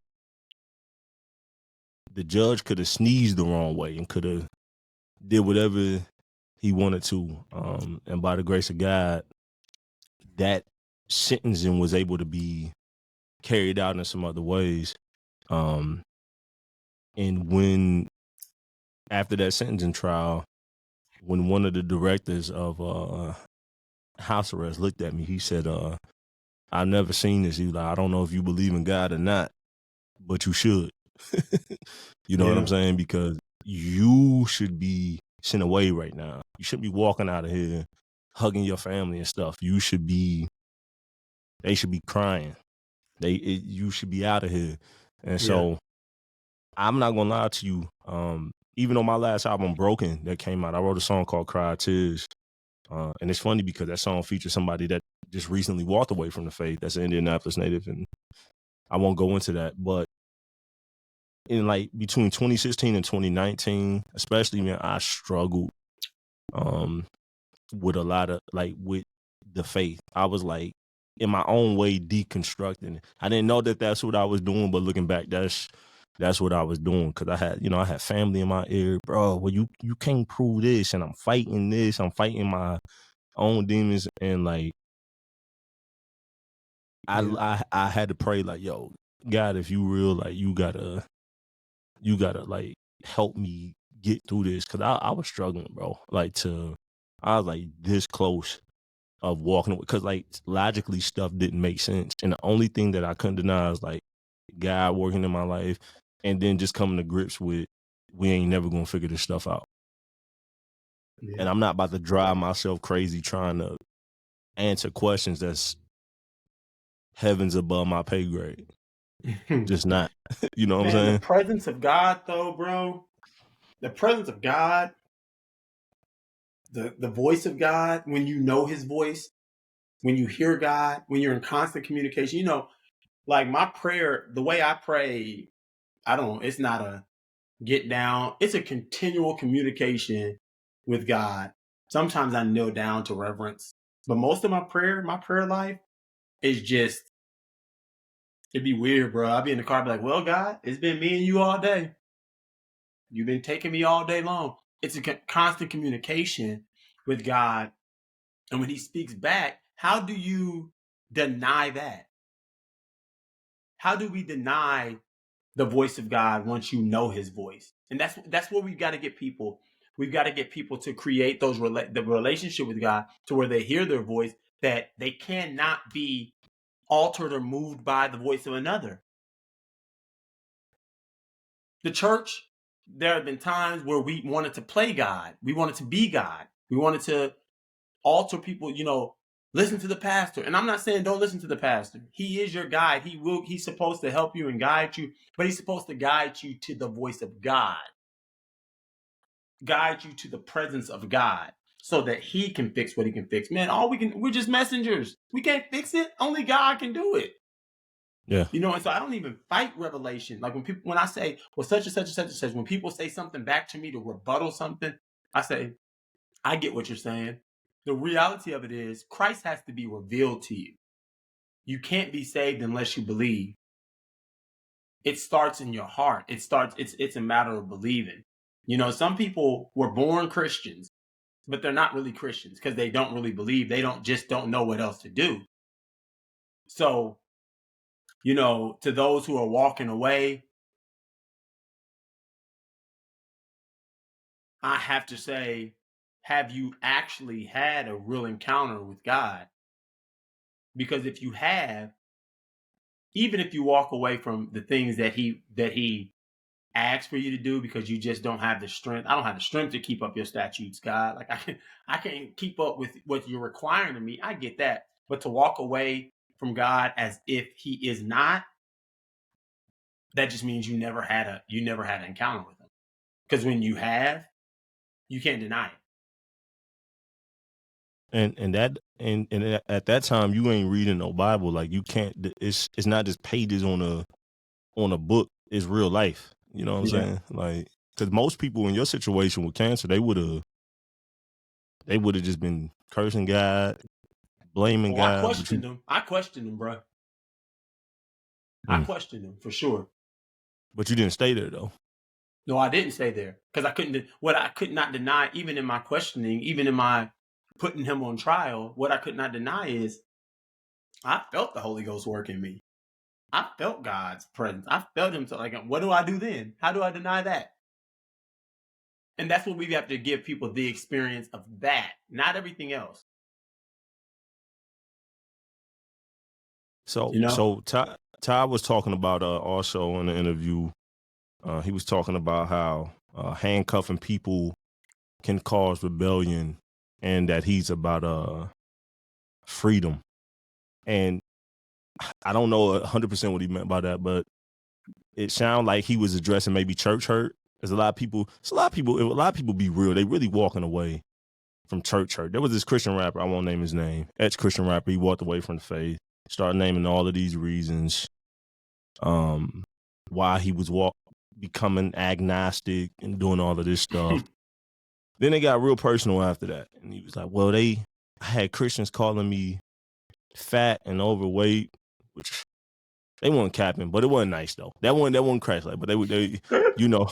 the judge could have sneezed the wrong way and could have did whatever he wanted to. And by the grace of God, that sentencing was able to be carried out in some other ways. And when, after that sentencing trial, when one of the directors of house arrest looked at me, he said, I've never seen this. He was like, I don't know if you believe in God or not, but you should. You know what I'm saying? Because you should be sent away right now. You shouldn't be walking out of here hugging your family and stuff. They should be crying. You should be out of here. And so I'm not gonna lie to you. Even on my last album, Broken, that came out, I wrote a song called Cry Tears. And it's funny because that song features somebody that just recently walked away from the faith. That's an Indianapolis native, and I won't go into that. But in like between 2016 and 2019, especially, man, I struggled with a lot of with the faith. I was like in my own way deconstructing it. I didn't know that that's what I was doing, but looking back, that's what I was doing, because I had family in my ear, bro. Well, you can't prove this, and I'm fighting this. I'm fighting my own demons, and like I had to pray like, yo, God, if you real, like you gotta like help me get through this, because I was struggling, bro. I was like this close of walking away, because like logically stuff didn't make sense, and the only thing that I couldn't deny is like God working in my life, and then just coming to grips with we ain't never gonna figure this stuff out. And I'm not about to drive myself crazy trying to answer questions that's heavens above my pay grade. Just not. You know what I'm saying? The presence of God, though, bro. The presence of God, the voice of God, when you know his voice, when you hear God, when you're in constant communication, like my prayer, the way I pray, it's not a get down. It's a continual communication with God. Sometimes I kneel down to reverence, but most of my prayer life is just, it'd be weird, bro. I'd be in the car, be like, well, God, it's been me and you all day. You've been taking me all day long. It's a constant communication with God. And when he speaks back, how do you deny that? How do we deny the voice of God once you know his voice? And that's what we've got to get people. We've got to get people to create the relationship with God to where they hear their voice, that they cannot be altered or moved by the voice of another. The church, there have been times where we wanted to play God. We wanted to be God. We wanted to alter people, listen to the pastor. And I'm not saying don't listen to the pastor. He is your guide. He's supposed to help you and guide you, but he's supposed to guide you to the voice of God. Guide you to the presence of God so that he can fix what he can fix. Man, we're just messengers. We can't fix it. Only God can do it. Yeah. And so I don't even fight revelation. Like when I say, well, such and such and such and such, when people say something back to me to rebuttal something, I say, I get what you're saying. The reality of it is Christ has to be revealed to you. You can't be saved unless you believe. It starts in your heart. It's a matter of believing. Some people were born Christians, but they're not really Christians because they don't really believe. They don't know what else to do. So, to those who are walking away, I have to say, have you actually had a real encounter with God? Because if you have, even if you walk away from the things that he asks for you to do because you just don't have the strength. I don't have the strength to keep up your statutes, God. Like I can't keep up with what you're requiring of me. I get that. But to walk away from God as if he is not, that just means you never had an encounter with him. Because when you have, you can't deny it. And at that time you ain't reading no Bible. Like you can't. It's not just pages on a book. It's real life. You know what I'm saying? Like, because most people in your situation with cancer, they would have just been cursing God, blaming I God. questioned him. Bro. I questioned him for sure. But you didn't stay there though. No, I didn't stay there because what I could not deny, even in my questioning, even in my putting him on trial, what I could not deny is I felt the Holy Ghost work in me. I felt God's presence. I felt him. So, like, what do I do then? How do I deny that? And that's what we have to give people, the experience of that, not everything else. So Ty was talking about also in the interview. He was talking about how handcuffing people can cause rebellion, and that he's about freedom. And I don't know 100% what he meant by that, but it sounded like he was addressing maybe church hurt. There's a lot of people be real. They really walking away from church hurt. There was this Christian rapper, I won't name his name, ex-Christian rapper. He walked away from the faith, started naming all of these reasons why he was becoming agnostic and doing all of this stuff. Then it got real personal after that. And he was like, well, I had Christians calling me fat and overweight, which they weren't capping, but it wasn't nice though. That wasn't Christ like, but they you know,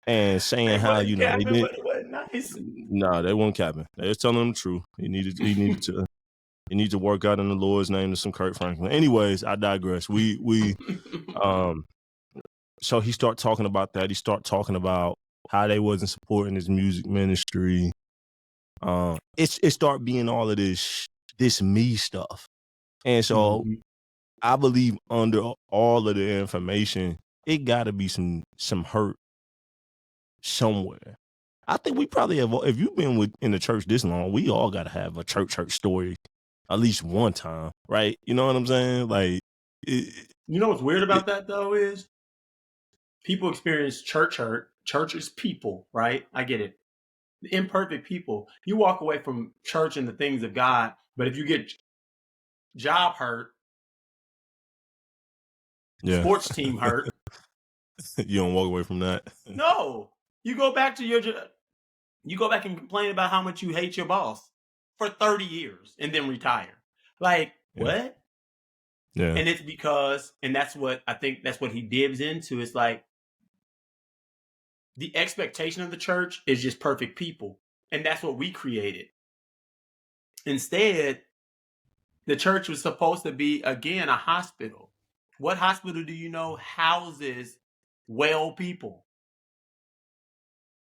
and saying how, you know, they did. But it wasn't nice. No, they weren't capping. They was telling him the truth. He needed to work out in the Lord's name to some Kurt Franklin. Anyways, I digress. So he started talking about that. He started talking about how they wasn't supporting his music ministry. It started being all of this me stuff. And so I believe under all of the information, it gotta be some hurt somewhere. I think we probably have, if you've been in the church this long, we all gotta have a church story at least one time, right? You know what I'm saying? Like, you know what's weird about that though is people experience church hurt. Church is people, right? I get it. The imperfect people. You walk away from church and the things of God, but if you get job hurt, sports team hurt, you don't walk away from that. No, you go back to you go back and complain about how much you hate your boss for 30 years and then retire. Like, what? Yeah. And it's because, and that's what I think that's what he dives into. It's like the expectation of the church is just perfect people. And that's what we created. Instead, the church was supposed to be, again, a hospital. What hospital do you know houses well people?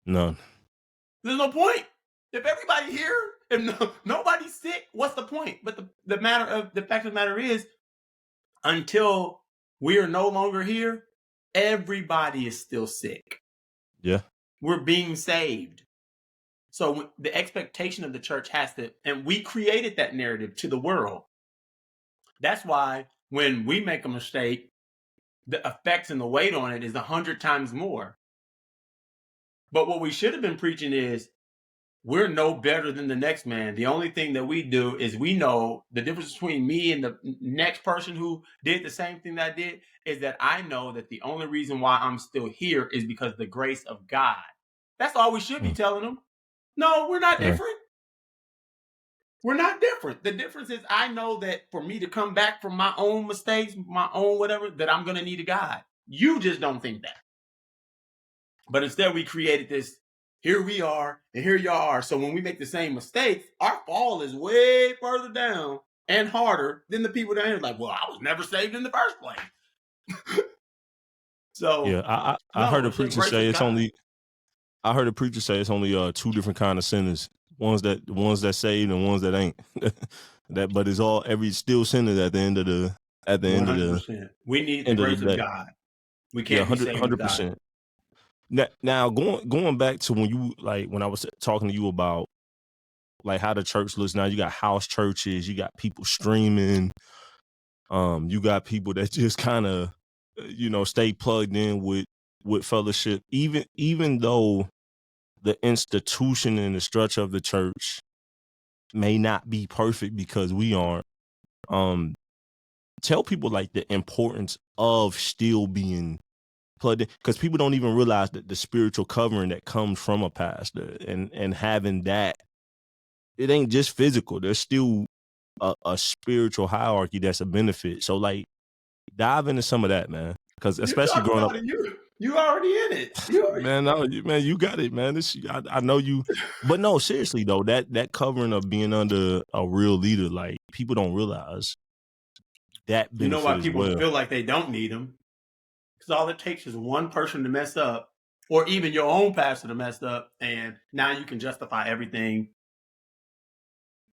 None. There's no point. If everybody here, if nobody's sick, what's the point? But the fact of the matter is, until we are no longer here, everybody is still sick. Yeah. We're being saved. So the expectation of the church has to, and we created that narrative to the world. That's why when we make a mistake, the effects and the weight on it is 100 times more. But what we should have been preaching is, we're no better than the next man. The only thing that we do is we know the difference between me and the next person who did the same thing that I did is that I know that the only reason why I'm still here is because of the grace of God. That's all we should be telling them. No, we're not different. We're not different. The difference is I know that for me to come back from my own mistakes, my own whatever, that I'm going to need a God. You just don't think that. But instead we created this, here we are, and here y'all are. So when we make the same mistakes, our fall is way further down and harder than the people down here. Like, well, I was never saved in the first place. So yeah, I heard a preacher say it's only I heard a preacher say it's only two different kind of sinners. The ones that saved and ones that ain't. But it's all still sinners at the end of the 100%. We need the end of the grace of day. God. We Yeah, can't be saved without it. 100%. Now going back to when I was talking to you about like how the church looks now, you got house churches, you got people streaming, you got people that just kind of stay plugged in with fellowship, even though the institution and the structure of the church may not be perfect because we aren't. Tell people like the importance of still being plugged in, because people don't even realize that the spiritual covering that comes from a pastor and having that, it ain't just physical. There's still a spiritual hierarchy that's a benefit. So like dive into some of that, man. Because especially growing up, you already in it. Man, no, you got it, man. I know you, but no, seriously though, that covering of being under a real leader, like people don't realize that benefit. You know why people feel like they don't need them? Because all it takes is one person to mess up, or even your own pastor to mess up, and now you can justify everything.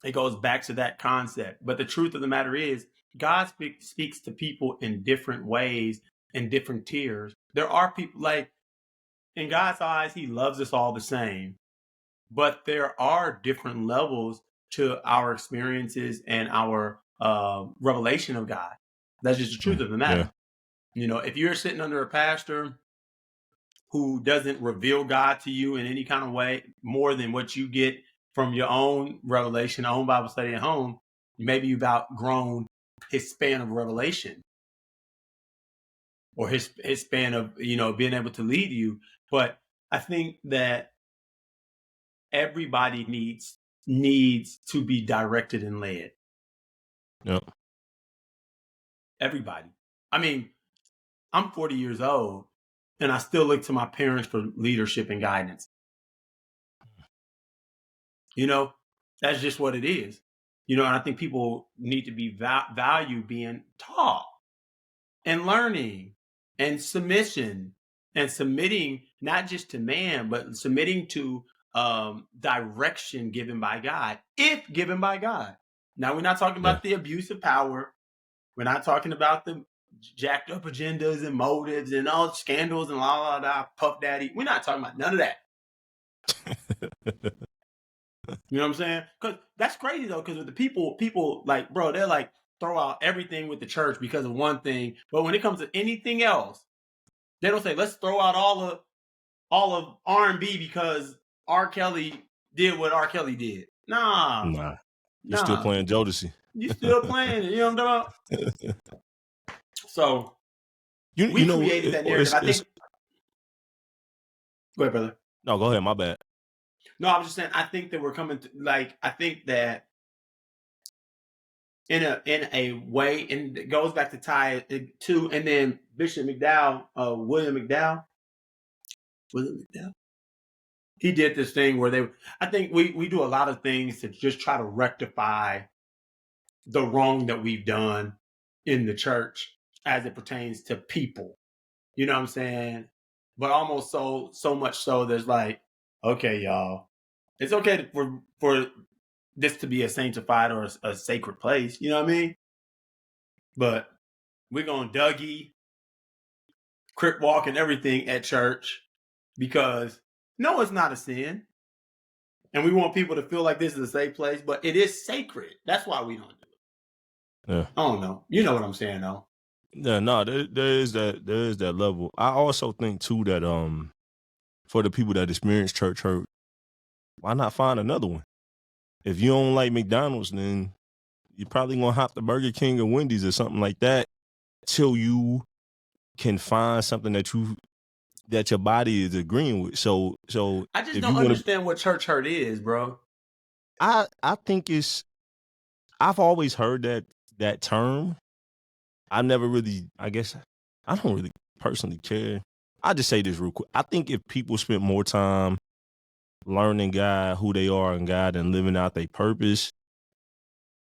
It goes back to that concept. But the truth of the matter is, God speaks to people in different ways, in different tiers. There are people like, in God's eyes, he loves us all the same. But there are different levels to our experiences and our revelation of God. That's just the truth of the matter. Yeah. If you're sitting under a pastor who doesn't reveal God to you in any kind of way more than what you get from your own revelation, own Bible study at home, maybe you've outgrown his span of revelation or his span of, being able to lead you. But I think that everybody needs to be directed and led. Yep. Everybody. I mean, I'm 40 years old and I still look to my parents for leadership and guidance. That's just what it is. And I think people need to be value being taught and learning and submission and submitting not just to man, but submitting to direction given by God, if given by God. Now, we're not talking about the abuse of power. We're not talking about the jacked up agendas and motives and all scandals and Puff Daddy. We're not talking about none of that. You know what I'm saying? Because that's crazy though. Because with the people like, bro, they're like throw out everything with the church because of one thing, but when it comes to anything else, they don't say let's throw out all of R&B because R. Kelly did what R. Kelly did. Nah. You're still playing Jodeci. You still playing it. You know what I'm talking about? So we created that narrative. I think. Go ahead, brother. No, go ahead. My bad. No, I was just saying. I think that we're coming to I think that in a way, and it goes back to tie to, and then Bishop McDowell, William McDowell. He did this thing where I think we do a lot of things to just try to rectify the wrong that we've done in the church as it pertains to people. You know what I'm saying? But almost so much so there's like, okay, y'all, it's okay for this to be a sanctified or a sacred place. You know what I mean? But we're going Dougie, crip walk and everything at church because no, it's not a sin. And we want people to feel like this is a safe place, but it is sacred. That's why we don't do it. Yeah. I don't know. You know what I'm saying, though. Yeah, no, there is that level. I also think too that for the people that experience church hurt, why not find another one? If you don't like McDonald's, then you're probably gonna hop to Burger King or Wendy's or something like that till you can find something that your body is agreeing with. So I just don't understand what church hurt is, bro. I think I've always heard that term. I never really, I guess, I don't really personally care. I'll just say this real quick. I think if people spent more time learning God, who they are in God, and living out their purpose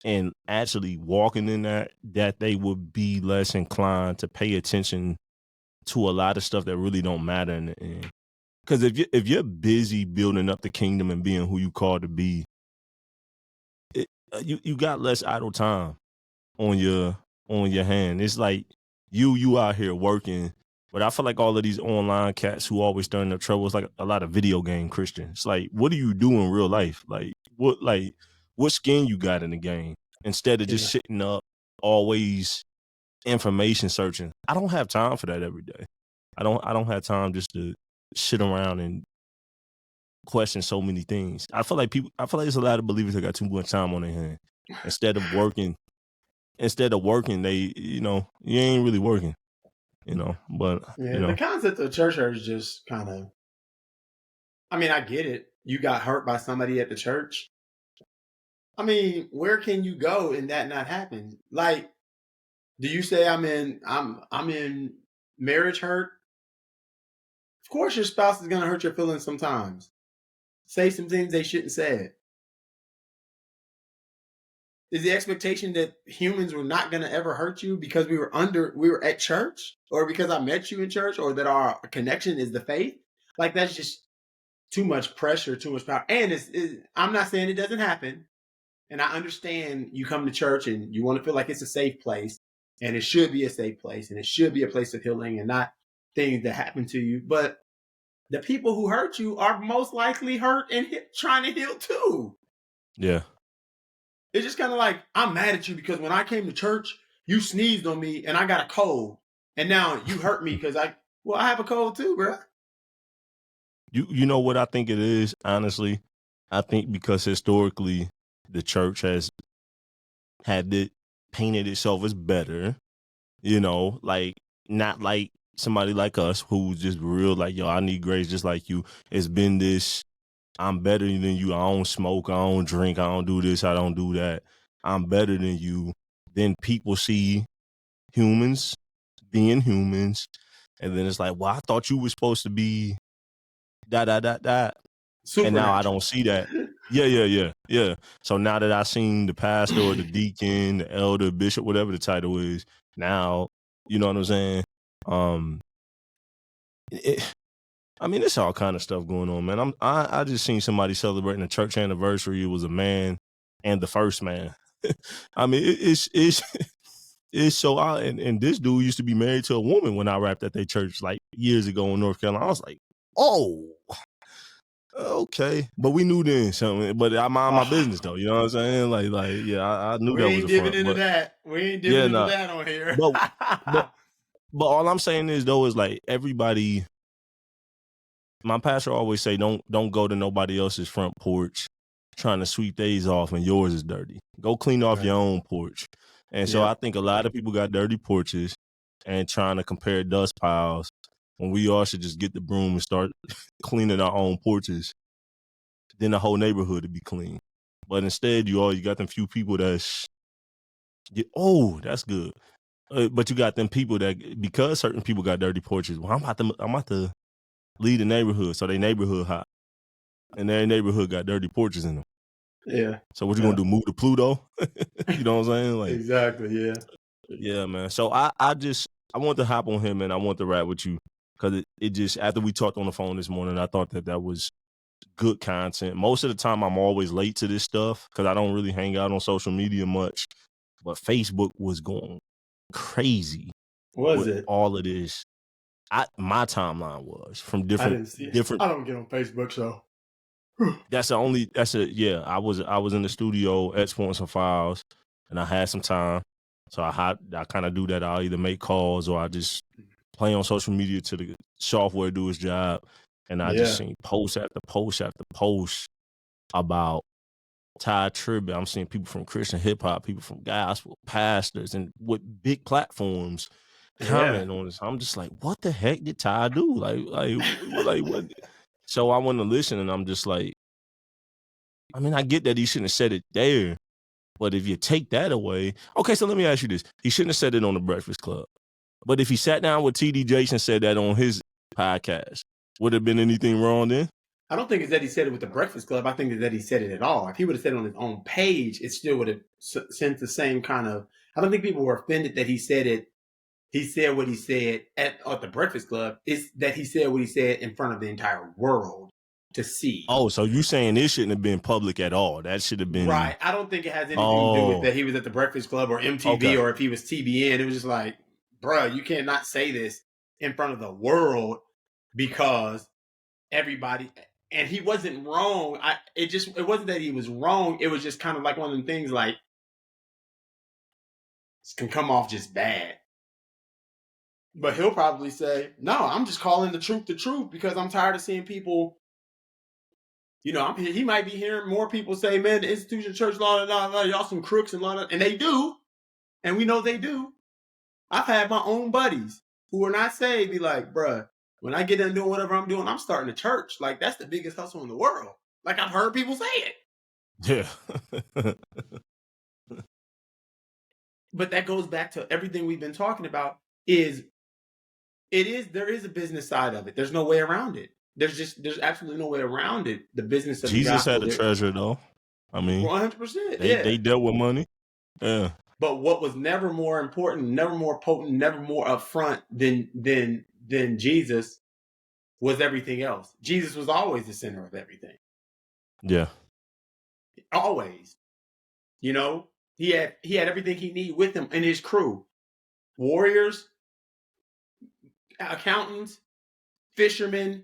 and actually walking in that they would be less inclined to pay attention to a lot of stuff that really don't matter in the end. Because if you're busy building up the kingdom and being who you called to be, you got less idle time on your hand. It's like you out here working, but I feel like all of these online cats who always stirring up trouble is like a lot of video game Christians. It's like, what do you do in real life? Like what skin you got in the game? Instead of just sitting up always information searching. I don't have time for that every day. I don't have time just to sit around and question so many things. I feel like there's a lot of believers that got too much time on their hand. Instead of working, they, you ain't really working, but the concept of church hurt is just kind of, I mean, I get it. You got hurt by somebody at the church. I mean, where can you go and that not happen? Like, do you say I'm in marriage hurt? Of course your spouse is going to hurt your feelings sometimes. Say some things they shouldn't say. Is the expectation that humans were not going to ever hurt you because we were at church, or because I met you in church, or that our connection is the faith? Like, that's just too much pressure, too much power. And I'm not saying it doesn't happen. And I understand you come to church and you want to feel like it's a safe place, and it should be a safe place, and it should be a place of healing and not things that happen to you. But the people who hurt you are most likely hurt and trying to heal too. Yeah. It's just kind of like, I'm mad at you because when I came to church, you sneezed on me and I got a cold. And now you hurt me because I have a cold too, bro. You know what I think it is, honestly? I think because historically the church has had it painted itself as better, like not like somebody like us who's just real like, yo, I need grace just like you. It's been this, I'm better than you. I don't smoke, I don't drink, I don't do this, I don't do that. I'm better than you. Then people see humans being humans, and then it's like, well, I thought you were supposed to be that. And now I don't see that. Yeah. So now that I seen the pastor or the deacon, the elder, bishop, whatever the title is, now, you know what I'm saying? It's all kind of stuff going on, man. I just seen somebody celebrating a church anniversary. It was a man and the first man. I mean, it's so odd. And this dude used to be married to a woman when I rapped at their church like years ago in North Carolina. I was like, oh, okay. But we knew then something. But I mind my business though. You know what I'm saying? Like, yeah, I knew that was a front. We ain't dipping into that on here. But all I'm saying is though is like everybody. My pastor always say, don't go to nobody else's front porch trying to sweep theirs off and yours is dirty. Go clean off your own porch. And so I think a lot of people got dirty porches and trying to compare dust piles when we all should just get the broom and start cleaning our own porches. Then the whole neighborhood would be clean. But instead, you got them few people that's good. But you got them people that, because certain people got dirty porches, well, I'm about to lead the neighborhood, so they neighborhood hot, and their neighborhood got dirty porches in them. Yeah. So what you gonna do? Move to Pluto? You know what I'm saying? Like, exactly. Yeah. Yeah, man. So I want to hop on him and I want to rap with you because it just, after we talked on the phone this morning, I thought that was good content. Most of the time, I'm always late to this stuff because I don't really hang out on social media much. But Facebook was going crazy. Was it? All of this. My timeline was from different. I didn't see it. I don't get on Facebook, so. I was in the studio exporting some files and I had some time. So I kind of do that. I'll either make calls or I just play on social media to the software do its job. And I just seen post after post after post about Tribbett. I'm seeing people from Christian hip hop, people from gospel, pastors, and with big platforms commenting on this. I'm just like, what the heck did Ty do? Like what? So I went to listen, and I'm just like, I mean, I get that he shouldn't have said it there, but if you take that away, okay. So let me ask you this: he shouldn't have said it on the Breakfast Club, but if he sat down with TD Jakes and said that on his podcast, would there have been anything wrong then? I don't think it's that he said it with the Breakfast Club. I think it's that he said it at all. If he would have said it on his own page, it still would have sent the same kind of. I don't think people were offended that he said it he said what he said at the Breakfast Club is that he said what he said in front of the entire world to see. Oh, so you saying this shouldn't have been public at all? That should have been Right. I don't think it has anything to do with Oh, that he was at the Breakfast Club or MTV okay. or if he was TBN. It was just like, bruh, you cannot say this in front of the world because everybody. And he wasn't wrong. It wasn't that he was wrong. It was just kind of like one of them things like it can come off just bad. But he'll probably say, no, I'm just calling the truth because I'm tired of seeing people. You know, he might be hearing more people say, man, the institution, church, y'all some crooks and they do. And we know they do. I've had my own buddies who are not saved be like, bruh, when I get done doing whatever I'm doing, I'm starting a church. Like, that's the biggest hustle in the world. Like, I've heard people say it. Yeah. But that goes back to everything we've been talking about there is a business side of it. There's no way around it. There's absolutely no way around it. The business of Jesus the gospel. had a treasure though. I mean, 100%. they dealt with money. Yeah. But what was never more important, never more potent, never more upfront than Jesus was everything else. Jesus was always the center of everything. Yeah. Always. You know, he had everything he needed with him and his crew. Warriors, accountants, fishermen.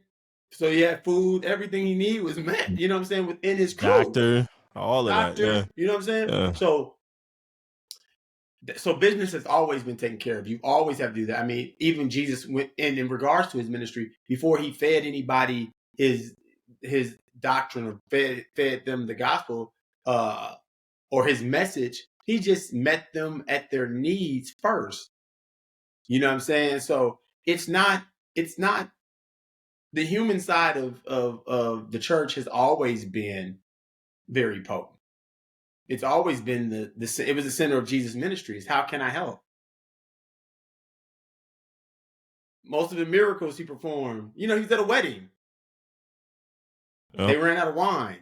So he had food, everything he needed was met, you know what I'm saying, within his crew. Doctor, all of that. Yeah. You know what I'm saying? Yeah. So business has always been taken care of. You always have to do that. I mean, even Jesus went in regards to his ministry, before he fed anybody his doctrine or fed them the gospel or his message, he just met them at their needs first. You know what I'm saying? So it's not the human side of the church has always been very potent. It's always been it was the center of Jesus' ministries. How can I help? Most of the miracles he performed, you know, he's at a wedding. Yep. They ran out of wine.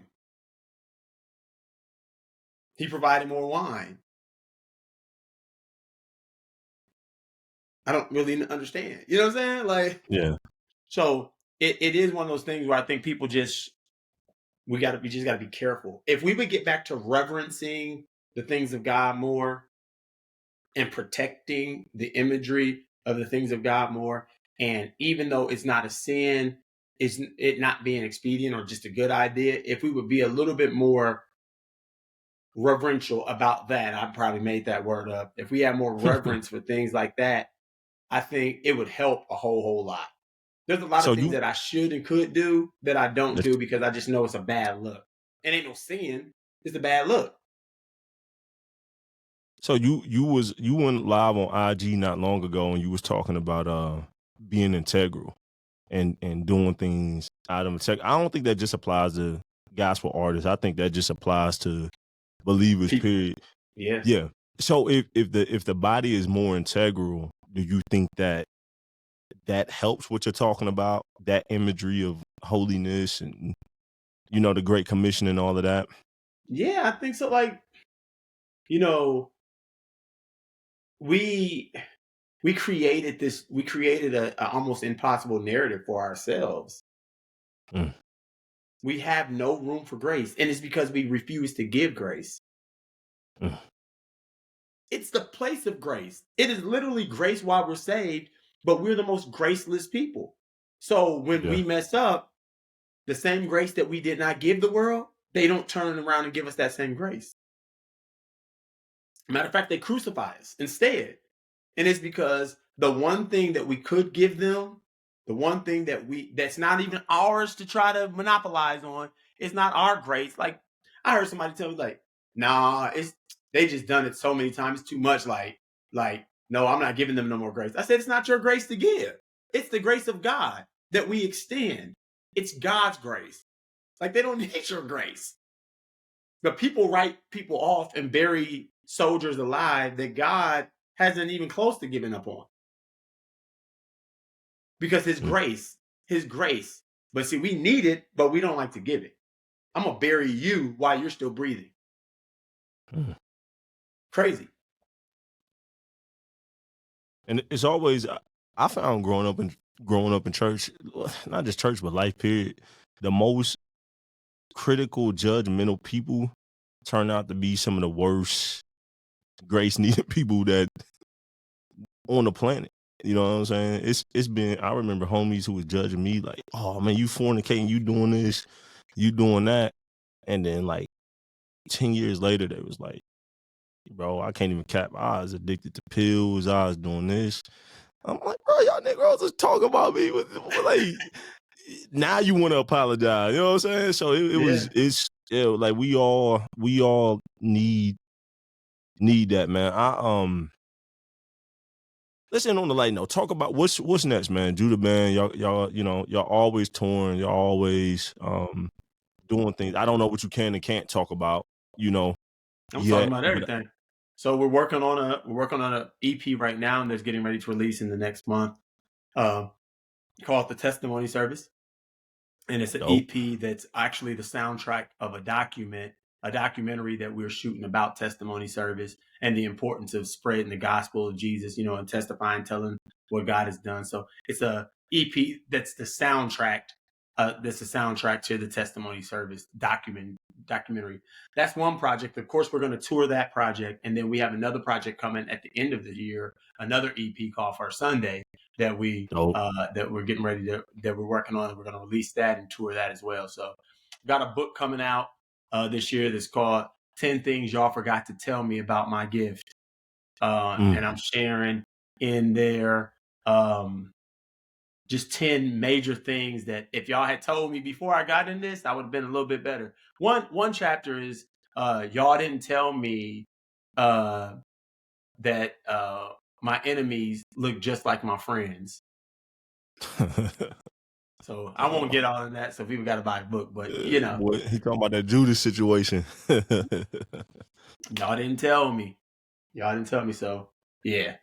He provided more wine. I don't really understand. You know what I'm saying? Like, yeah. So it is one of those things where I think people we just got to be careful. If we would get back to reverencing the things of God more and protecting the imagery of the things of God more, and even though it's not a sin, it's it not being expedient or just a good idea, if we would be a little bit more reverential about that, I probably made that word up. If we had more reverence for things like that, I think it would help a whole lot. There's a lot of things that I should and could do that I don't do because I just know it's a bad look. It ain't no sin. It's a bad look. So you went live on IG not long ago and you was talking about being integral and doing things out of integrity. I don't think that just applies to gospel artists. I think that just applies to believers, period. Yeah. Yeah. So if the body is more integral, do you think that helps what you're talking about, that imagery of holiness and, you know, the Great Commission and all of that? Yeah, I think so. Like, you know, we created a almost impossible narrative for ourselves. Mm. We have no room for grace, and it's because we refuse to give grace. Mm. It's the place of grace. It is literally grace while we're saved, but we're the most graceless people. So when we mess up, the same grace that we did not give the world, they don't turn around and give us that same grace. Matter of fact, they crucify us instead. And it's because the one thing that we could give them, the one thing that's not even ours to try to monopolize on, is not our grace. Like, I heard somebody tell me, like, nah, they just done it so many times, it's too much. Like, no, I'm not giving them no more grace. I said, it's not your grace to give. It's the grace of God that we extend. It's God's grace. Like, they don't need your grace. But people write people off and bury soldiers alive that God hasn't even close to giving up on. Because his grace. But see, we need it, but we don't like to give it. I'm going to bury you while you're still breathing. Crazy. And it's always I found growing up in church, not just church but life period, the most critical, judgmental people turn out to be some of the worst grace needed people that on the planet. You know what I'm saying? It's been, I remember homies who was judging me like, oh man, you fornicating, you doing this, you doing that. And then like 10 years later, they was like, bro, I can't even cap. I was addicted to pills. I was doing this. I'm like, bro, y'all niggas just talking about me with like, now you want to apologize. You know what I'm saying? So it's like we all need that, man. Listen, on the light note, talk about what's next, man. Judah Band, y'all, you know, y'all always touring, y'all always doing things. I don't know what you can and can't talk about, you know. I'm talking about everything. So we're working on a EP right now, and that's getting ready to release in the next month. Called The Testimony Service. And it's an EP that's actually the soundtrack of a documentary that we're shooting about testimony service and the importance of spreading the gospel of Jesus, you know, and testifying, telling what God has done. So it's a EP that's the soundtrack. That's a soundtrack to the testimony service documentary. That's one project. Of course, we're going to tour that project, and then we have another project coming at the end of the year, another EP called For Sunday that that we're getting ready that we're working on, and we're going to release that and tour that as well. So, got a book coming out this year that's called 10 Things Y'all Forgot to Tell Me About My Gift, and I'm sharing in there just 10 major things that if y'all had told me before I got in this, I would have been a little bit better. One chapter is y'all didn't tell me that my enemies look just like my friends. So I won't get all in that, so people got to buy the book. But you know, boy, he talking about that Judas situation. Y'all didn't tell me. So yeah,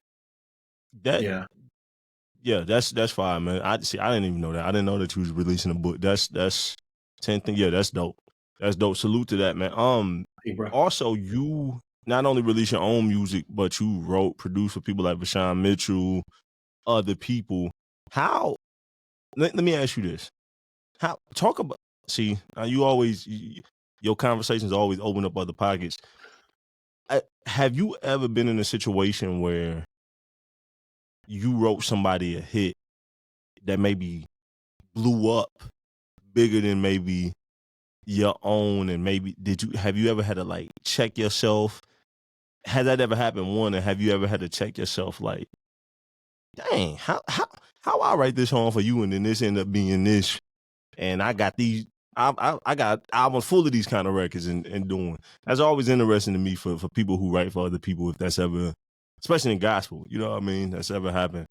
that's fine, man. I didn't even know that. I didn't know that you was releasing a book. That's 10 things. Yeah, that's dope. That's dope. Salute to that, man. Hey, bro. Also, you not only release your own music, but you wrote, produced for people like Vashawn Mitchell, other people. How? Let me ask you this. How? Talk about. See, you always your conversations always open up other pockets. Have you ever been in a situation where you wrote somebody a hit that maybe blew up bigger than maybe your own, and maybe have you ever had to like check yourself? Has that ever happened? One, and have you ever had to check yourself like, dang, how I write this song for you and then this end up being this, and I got these I got albums full of these kind of records and doing. That's always interesting to me for people who write for other people, if that's ever, especially in gospel, you know what I mean, that's ever happened.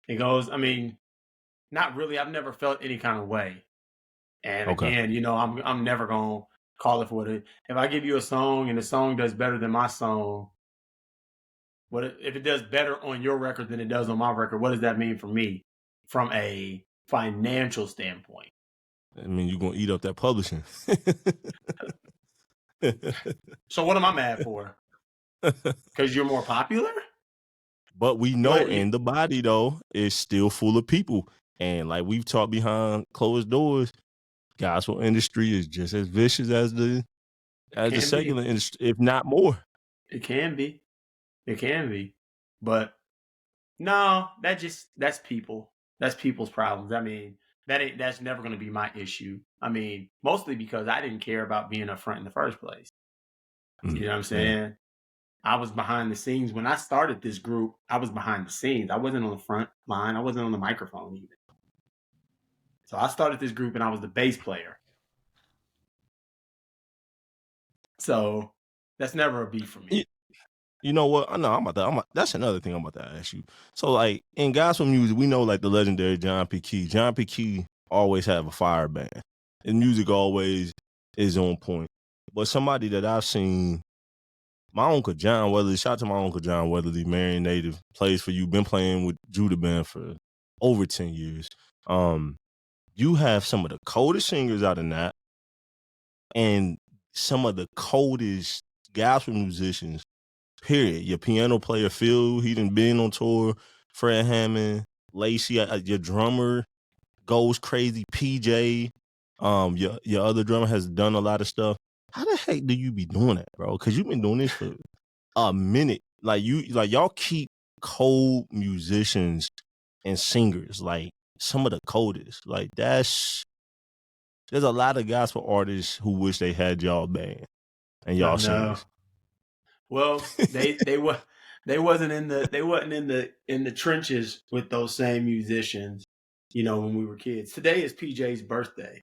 It goes, I mean, not really. I've never felt any kind of way. And again, you know, I'm never gonna call it for what it. If I give you a song and the song does better than my song, if it does better on your record than it does on my record? What does that mean for me from a financial standpoint? I mean, you're gonna eat up that publishing. So what am I mad for? Because you're more popular? But we know in the body though, it's still full of people. And like we've talked behind closed doors, gospel industry is just as vicious as the secular industry, if not more. It can be. But no, that's people. That's people's problems. I mean, that's never gonna be my issue. I mean, mostly because I didn't care about being up front in the first place. You know what I'm saying? Yeah. I was behind the scenes. When I started this group, I was behind the scenes. I wasn't on the front line. I wasn't on the microphone even. So I started this group and I was the bass player. So that's never a beef for me. You know what? I know that's another thing I'm about to ask you. So like in gospel music, we know like the legendary John P. Key. John P. Key always have a fire band. And music always is on point. But somebody that I've seen, my uncle John Weatherly, shout out to my uncle John Weatherly, Marion native, plays for you, been playing with Judah Band for over 10 years. You have some of the coldest singers out of that, and some of the coldest gospel musicians, Period. Your piano player Phil, he done been on tour. Fred Hammond, Lacey, your drummer goes crazy. PJ, your other drummer has done a lot of stuff. How the heck do you be doing that, bro? Because you've been doing this for a minute. Like y'all keep cold musicians and singers, like some of the coldest. Like there's a lot of gospel artists who wish they had y'all band and y'all I know. singers. Well, they wasn't in the trenches with those same musicians, when we were kids. Today is PJ's birthday,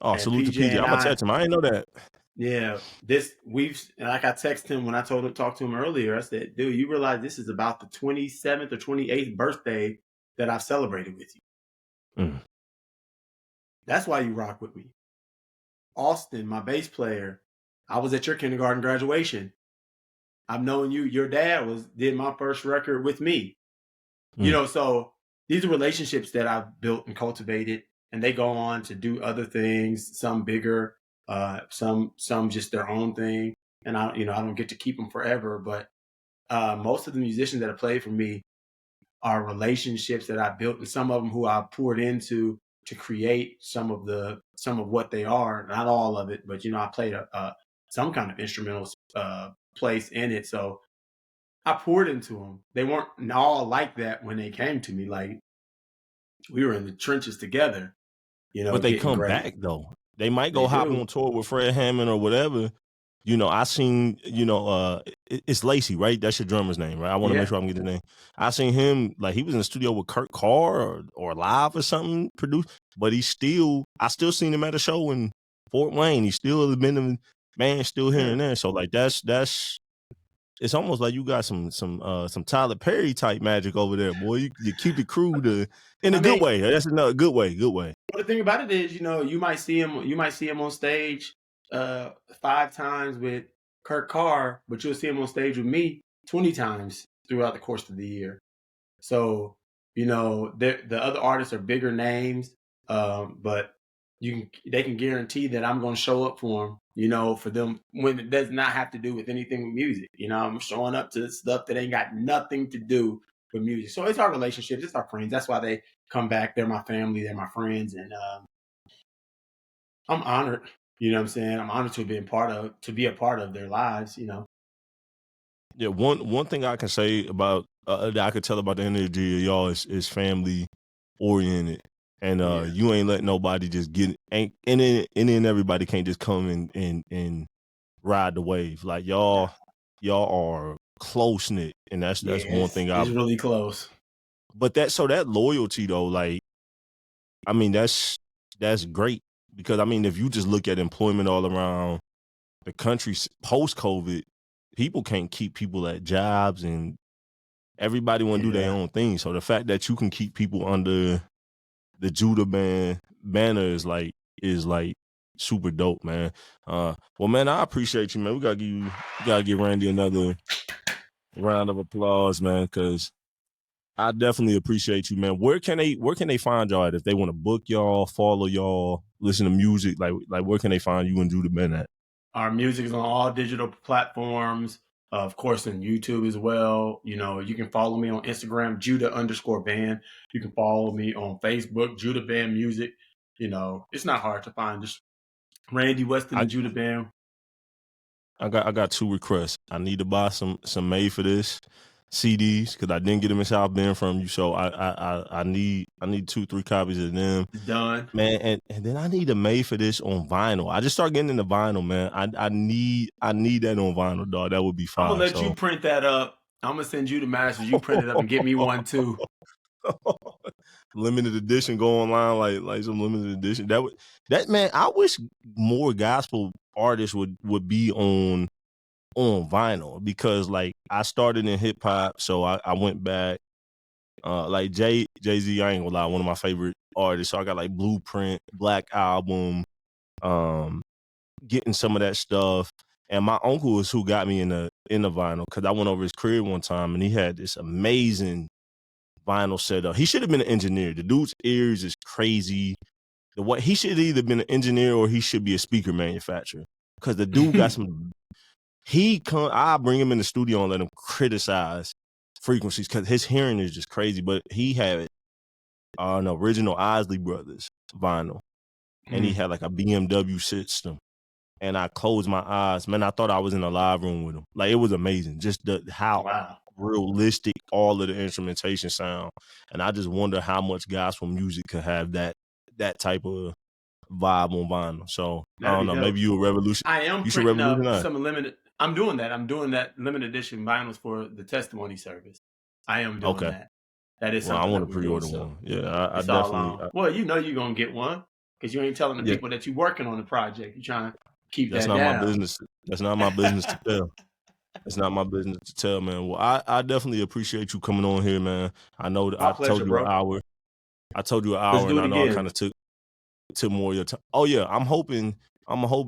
Oh, and salute to PJ PJ. and I'm gonna text him. I didn't know that. yeah, like I texted him when I talked to him earlier. I said, dude, you realize this is about the 27th or 28th birthday that I've celebrated with you. Mm. That's why you rock with me. Austin, my bass player, I was at your kindergarten graduation. I've known you. Your dad did my first record with me. So these are relationships that I've built and cultivated, and they go on to do other things, some bigger, some just their own thing. And I don't get to keep them forever, but most of the musicians that have played for me are relationships that I built, and some of them who I poured into to create some of what they are. Not all of it, but I played some kind of instrumental place in it. So I poured into them. They weren't all like that when they came to me. Like, we were in the trenches together, But they getting come great. back though. They might They go hop do. on tour with Fred Hammond or whatever. I seen, it's Lacey, right? That's your drummer's name, right? I want to make Yeah. sure I'm getting the name. I seen him, like he was in the studio with Kurt Carr or live or something produced, but I still seen him at a show in Fort Wayne. He still been in man still here and there. So like that's it's almost like you got some Tyler Perry type magic over there, boy. You keep it crude in a good way. That's another good way. Good way. Well, the thing about it is, you might see him on stage 5 times with Kurt Carr, but you'll see him on stage with me 20 times throughout the course of the year. So, the other artists are bigger names, but they can guarantee that I'm going to show up for them, for them when it does not have to do with anything with music. I'm showing up to stuff that ain't got nothing to do with music. So it's our relationships, it's our friends. That's why they come back. They're my family, they're my friends, and I'm honored. You know what I'm saying? I'm honored to be a part of their lives. Yeah, one thing I can say about that I could tell about the energy of y'all is family oriented, and Yeah. you ain't letting nobody just and then everybody can't just come and ride the wave. Like y'all are close knit, and that's one thing It's really close. But that loyalty though, like I mean that's great because I mean if you just look at employment all around the country post COVID, people can't keep people at jobs and everybody want to do their own thing. So the fact that you can keep people under the Judah band banner is like super dope, man. Well, man, I appreciate you, man. We gotta give Randy another round of applause, man, because I definitely appreciate you, man. Where can they find y'all at if they want to book y'all, follow y'all, listen to music? Like where can they find you and Judah band at? Our music is on all digital platforms, of course, on YouTube as well. You can follow me on Instagram, Judah_band. You can follow me on Facebook, Judah Band Music. It's not hard to find. Just Randy Weston and Judah Band. I got 2 requests. I need to buy some Made for This CDs because I didn't get them in South Bend from you. So I need 2-3 copies of them. Done, man. And then I need a Made for This on vinyl. I just start getting into vinyl, man. I need that on vinyl, dog. That would be fire. I'm gonna let you print that up. I'm gonna send you the masters. You print it up and get me one too. Limited edition, go online like some limited edition. That man, I wish more gospel artists would be on vinyl because like I started in hip hop, so I went back. Like Jay-Z, I ain't gonna lie, one of my favorite artists. So I got like Blueprint, Black Album, getting some of that stuff. And my uncle is who got me in the vinyl because I went over his crib one time and he had this amazing vinyl setup. He should have been an engineer. The dude's ears is crazy. He should have either been an engineer or he should be a speaker manufacturer because the dude got some I bring him in the studio and let him criticize frequencies because his hearing is just crazy. But he had an original Isley Brothers vinyl, and he had like a BMW system. And I closed my eyes, man. I thought I was in a live room with him. Like, it was amazing, just how realistic all of the instrumentation sound. And I just wonder how much gospel music could have that type of vibe on vinyl. So I don't know. dope. Maybe you should revolutionize. Some limited. I'm doing that. I'm doing that limited edition vinyls for the testimony service. I am doing that. That is something. I want to pre-order one. Yeah, I definitely. Well, you know you're gonna get one because you ain't telling the people that you're working on the project. You're trying to keep That's that not down. my business. That's not my business to tell. It's not my business to tell, man. Well, I definitely appreciate you coming on here, man. I know that told you an hour. I told you an hour, and I know I kind of took more of your time. Oh yeah, I'm hoping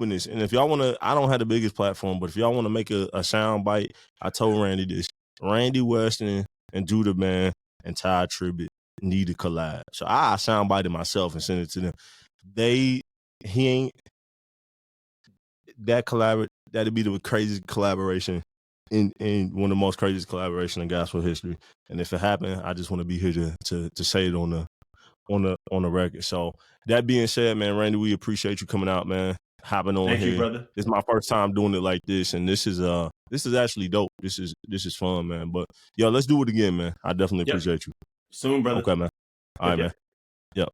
this. And if y'all want to, I don't have the biggest platform, but if y'all want to make a sound bite, I told Randy this. Randy Weston and Judah, man, and Ty Tribbett need to collab. So I sound bite it myself and send it to them. That'd be the craziest collaboration in one of the most craziest collaboration in gospel history. And if it happened, I just want to be here to say it on the record. So that being said, man, Randy, we appreciate you coming out, man. Hopping on here. Thank you, brother. This is my first time doing it like this, and this is actually dope. This is fun, man. But yo, let's do it again, man. I definitely appreciate you. Soon, brother. Okay, man. All right, man. Yep.